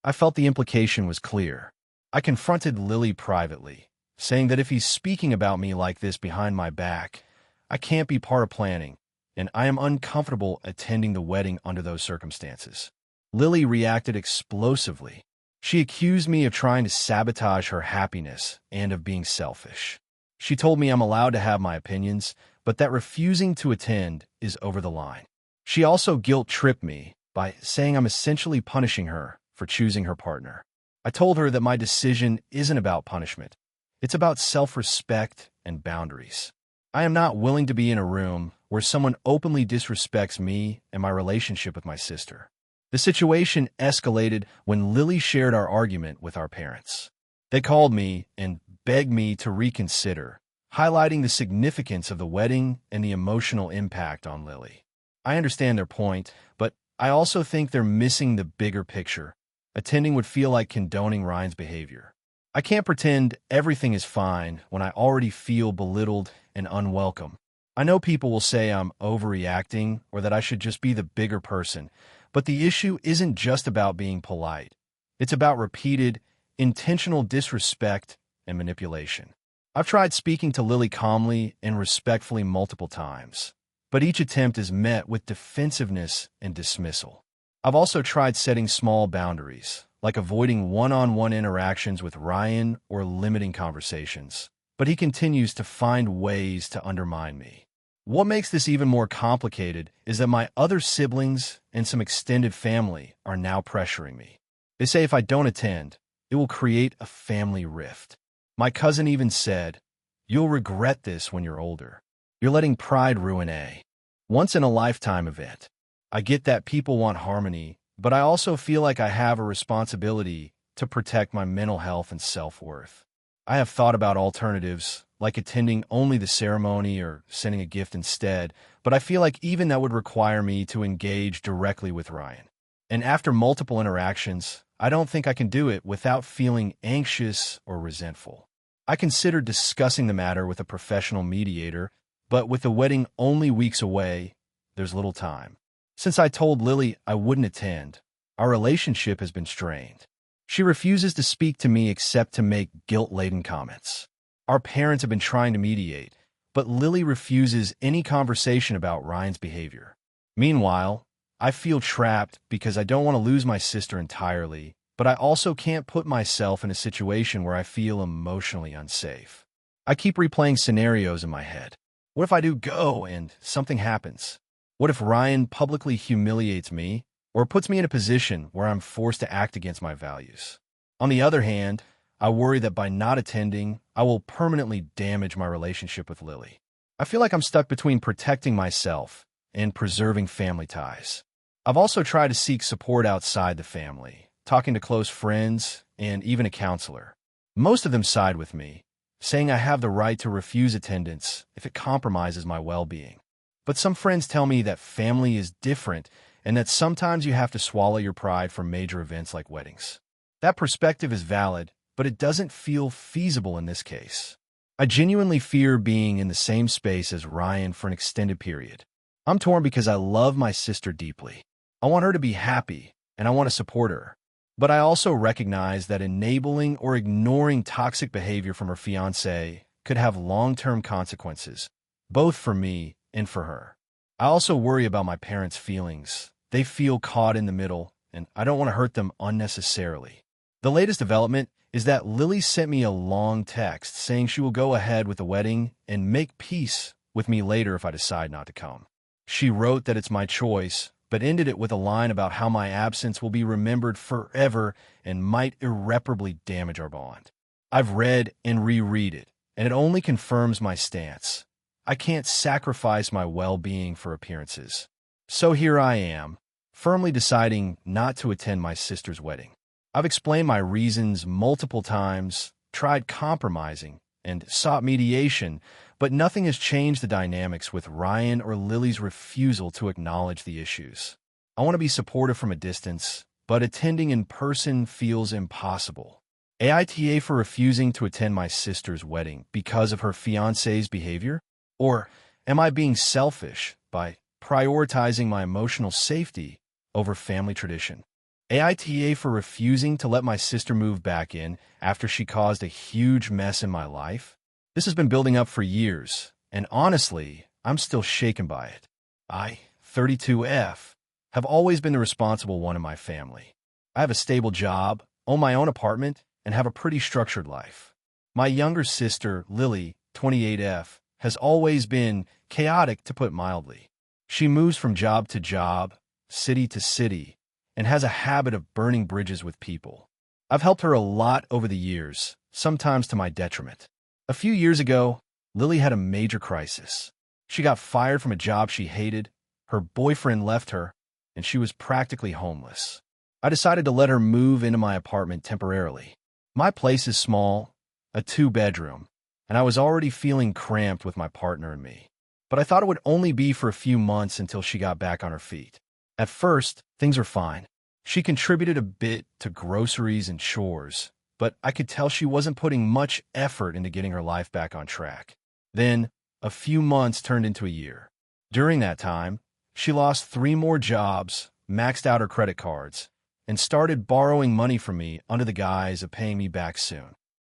I felt the implication was clear. I confronted Lily privately, saying that if he's speaking about me like this behind my back, I can't be part of planning, and I am uncomfortable attending the wedding under those circumstances. Lily reacted explosively. She accused me of trying to sabotage her happiness and of being selfish. She told me I'm allowed to have my opinions, but that refusing to attend is over the line. She also guilt-tripped me by saying I'm essentially punishing her for choosing her partner. I told her that my decision isn't about punishment. It's about self-respect and boundaries. I am not willing to be in a room where someone openly disrespects me and my relationship with my sister. The situation escalated when Lily shared our argument with our parents. They called me and begged me to reconsider, highlighting the significance of the wedding and the emotional impact on Lily. I understand their point, but I also think they're missing the bigger picture. Attending would feel like condoning Ryan's behavior. I can't pretend everything is fine when I already feel belittled and unwelcome. I know people will say I'm overreacting or that I should just be the bigger person, but the issue isn't just about being polite. It's about repeated, intentional disrespect and manipulation. I've tried speaking to Lily calmly and respectfully multiple times, but each attempt is met with defensiveness and dismissal. I've also tried setting small boundaries, like avoiding one-on-one interactions with Ryan or limiting conversations, but he continues to find ways to undermine me. What makes this even more complicated is that my other siblings and some extended family are now pressuring me. They say if I don't attend, it will create a family rift. My cousin even said, "You'll regret this when you're older. You're letting pride ruin a once-in-a-lifetime event." I get that people want harmony, but I also feel like I have a responsibility to protect my mental health and self-worth. I have thought about alternatives, like attending only the ceremony or sending a gift instead, but I feel like even that would require me to engage directly with Ryan. And after multiple interactions, I don't think I can do it without feeling anxious or resentful. I considered discussing the matter with a professional mediator, but with the wedding only weeks away, there's little time. Since I told Lily I wouldn't attend, our relationship has been strained. She refuses to speak to me except to make guilt-laden comments. Our parents have been trying to mediate, but Lily refuses any conversation about Ryan's behavior. Meanwhile, I feel trapped because I don't want to lose my sister entirely, but I also can't put myself in a situation where I feel emotionally unsafe. I keep replaying scenarios in my head. What if I do go and something happens? What if Ryan publicly humiliates me or puts me in a position where I'm forced to act against my values? On the other hand, I worry that by not attending, I will permanently damage my relationship with Lily. I feel like I'm stuck between protecting myself and preserving family ties. I've also tried to seek support outside the family, talking to close friends and even a counselor. Most of them side with me, saying I have the right to refuse attendance if it compromises my well-being. But some friends tell me that family is different and that sometimes you have to swallow your pride for major events like weddings. That perspective is valid, but it doesn't feel feasible in this case. I genuinely fear being in the same space as Ryan for an extended period. I'm torn because I love my sister deeply. I want her to be happy, and I want to support her. But I also recognize that enabling or ignoring toxic behavior from her fiancé could have long-term consequences, both for me and for her. I also worry about my parents' feelings. They feel caught in the middle, and I don't want to hurt them unnecessarily. The latest development is that Lily sent me a long text saying she will go ahead with the wedding and make peace with me later if I decide not to come. She wrote that it's my choice, but ended it with a line about how my absence will be remembered forever and might irreparably damage our bond. I've read and reread it, and it only confirms my stance. I can't sacrifice my well-being for appearances. So here I am, firmly deciding not to attend my sister's wedding. I've explained my reasons multiple times, tried compromising, and sought mediation, but nothing has changed the dynamics with Ryan or Lily's refusal to acknowledge the issues. I want to be supportive from a distance, but attending in person feels impossible. AITA for refusing to attend my sister's wedding because of her fiancé's behavior? Or am I being selfish by prioritizing my emotional safety over family tradition? AITA for refusing to let my sister move back in after she caused a huge mess in my life? This has been building up for years, and honestly, I'm still shaken by it. I, 32F, have always been the responsible one in my family. I have a stable job, own my own apartment, and have a pretty structured life. My younger sister, Lily, 28F, has always been chaotic, to put it mildly. She moves from job to job, city to city, and has a habit of burning bridges with people. I've helped her a lot over the years, sometimes to my detriment. A few years ago, Lily had a major crisis. She got fired from a job she hated, her boyfriend left her, and she was practically homeless. I decided to let her move into my apartment temporarily. My place is small, a 2-bedroom, and I was already feeling cramped with my partner and me. But I thought it would only be for a few months until she got back on her feet. At first, things were fine. She contributed a bit to groceries and chores, but I could tell she wasn't putting much effort into getting her life back on track. Then, a few months turned into a year. During that time, she lost 3 more jobs, maxed out her credit cards, and started borrowing money from me under the guise of paying me back soon.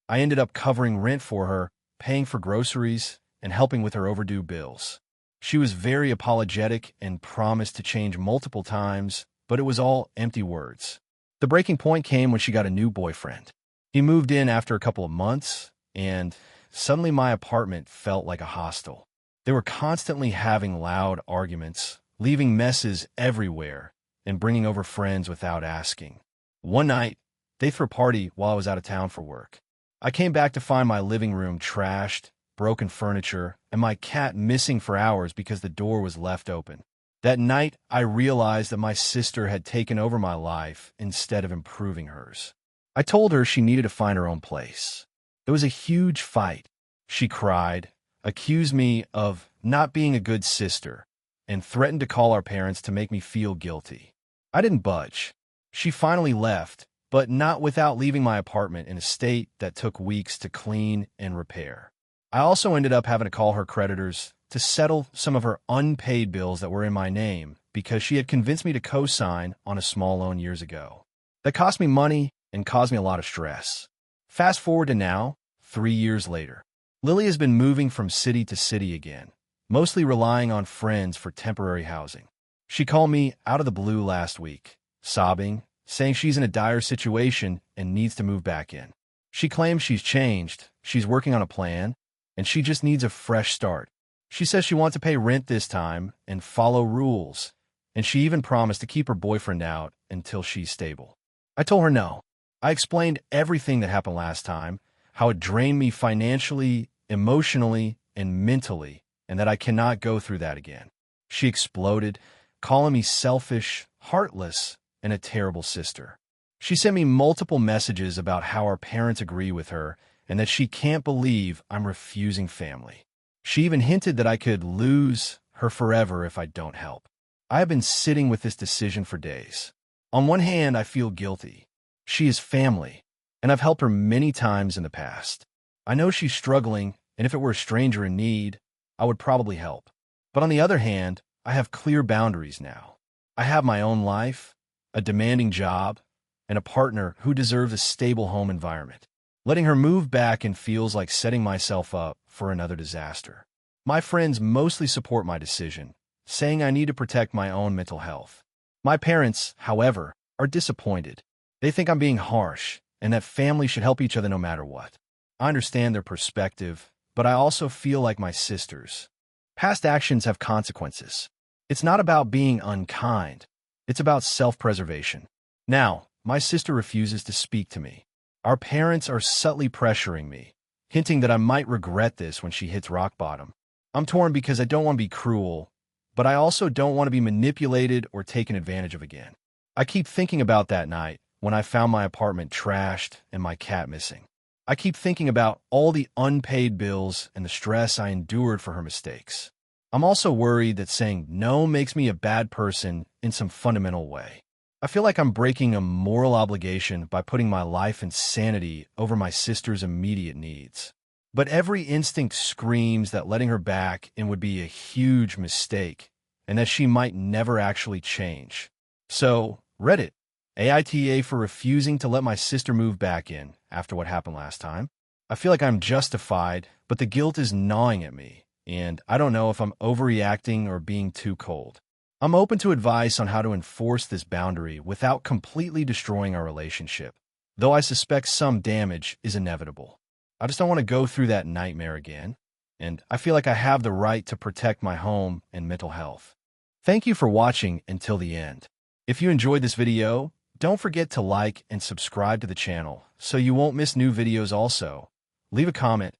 I ended up covering rent for her, paying for groceries, and helping with her overdue bills. She was very apologetic and promised to change multiple times, but it was all empty words. The breaking point came when she got a new boyfriend. He moved in after a couple of months, and suddenly my apartment felt like a hostel. They were constantly having loud arguments, leaving messes everywhere, and bringing over friends without asking. One night, they threw a party while I was out of town for work. I came back to find my living room trashed, broken furniture, and my cat missing for hours because the door was left open. That night, I realized that my sister had taken over my life instead of improving hers. I told her she needed to find her own place. It was a huge fight. She cried, accused me of not being a good sister, and threatened to call our parents to make me feel guilty. I didn't budge. She finally left, but not without leaving my apartment in a state that took weeks to clean and repair. I also ended up having to call her creditors to settle some of her unpaid bills that were in my name because she had convinced me to co-sign on a small loan years ago. That cost me money and caused me a lot of stress. Fast forward to now, 3 years later. Lily has been moving from city to city again, mostly relying on friends for temporary housing. She called me out of the blue last week, sobbing, saying she's in a dire situation and needs to move back in. She claims she's changed, she's working on a plan, and she just needs a fresh start. She says she wants to pay rent this time and follow rules, and she even promised to keep her boyfriend out until she's stable. I told her no. I explained everything that happened last time, how it drained me financially, emotionally, and mentally, and that I cannot go through that again. She exploded, calling me selfish, heartless, and a terrible sister. She sent me multiple messages about how our parents agree with her and that she can't believe I'm refusing family. She even hinted that I could lose her forever if I don't help. I have been sitting with this decision for days. On one hand, I feel guilty. She is family, and I've helped her many times in the past. I know she's struggling, and if it were a stranger in need, I would probably help. But on the other hand, I have clear boundaries now. I have my own life, a demanding job, and a partner who deserves a stable home environment. Letting her move back and feels like setting myself up for another disaster. My friends mostly support my decision, saying I need to protect my own mental health. My parents, however, are disappointed. They think I'm being harsh and that families should help each other no matter what. I understand their perspective, but I also feel like my sisters. Past actions have consequences. It's not about being unkind. It's about self-preservation. Now, my sister refuses to speak to me. Our parents are subtly pressuring me, hinting that I might regret this when she hits rock bottom. I'm torn because I don't want to be cruel, but I also don't want to be manipulated or taken advantage of again. I keep thinking about that night when I found my apartment trashed and my cat missing. I keep thinking about all the unpaid bills and the stress I endured for her mistakes. I'm also worried that saying no makes me a bad person in some fundamental way. I feel like I'm breaking a moral obligation by putting my life and sanity over my sister's immediate needs. But every instinct screams that letting her back in would be a huge mistake and that she might never actually change. So, Reddit AITA for refusing to let my sister move back in after what happened last time. I feel like I'm justified, but the guilt is gnawing at me, and I don't know if I'm overreacting or being too cold. I'm open to advice on how to enforce this boundary without completely destroying our relationship, though I suspect some damage is inevitable. I just don't want to go through that nightmare again, and I feel like I have the right to protect my home and mental health. Thank you for watching until the end. If you enjoyed this video, don't forget to like and subscribe to the channel so you won't miss new videos also. Leave a comment.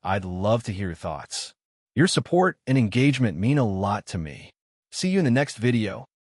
I'd love to hear your thoughts. Your support and engagement mean a lot to me. See you in the next video.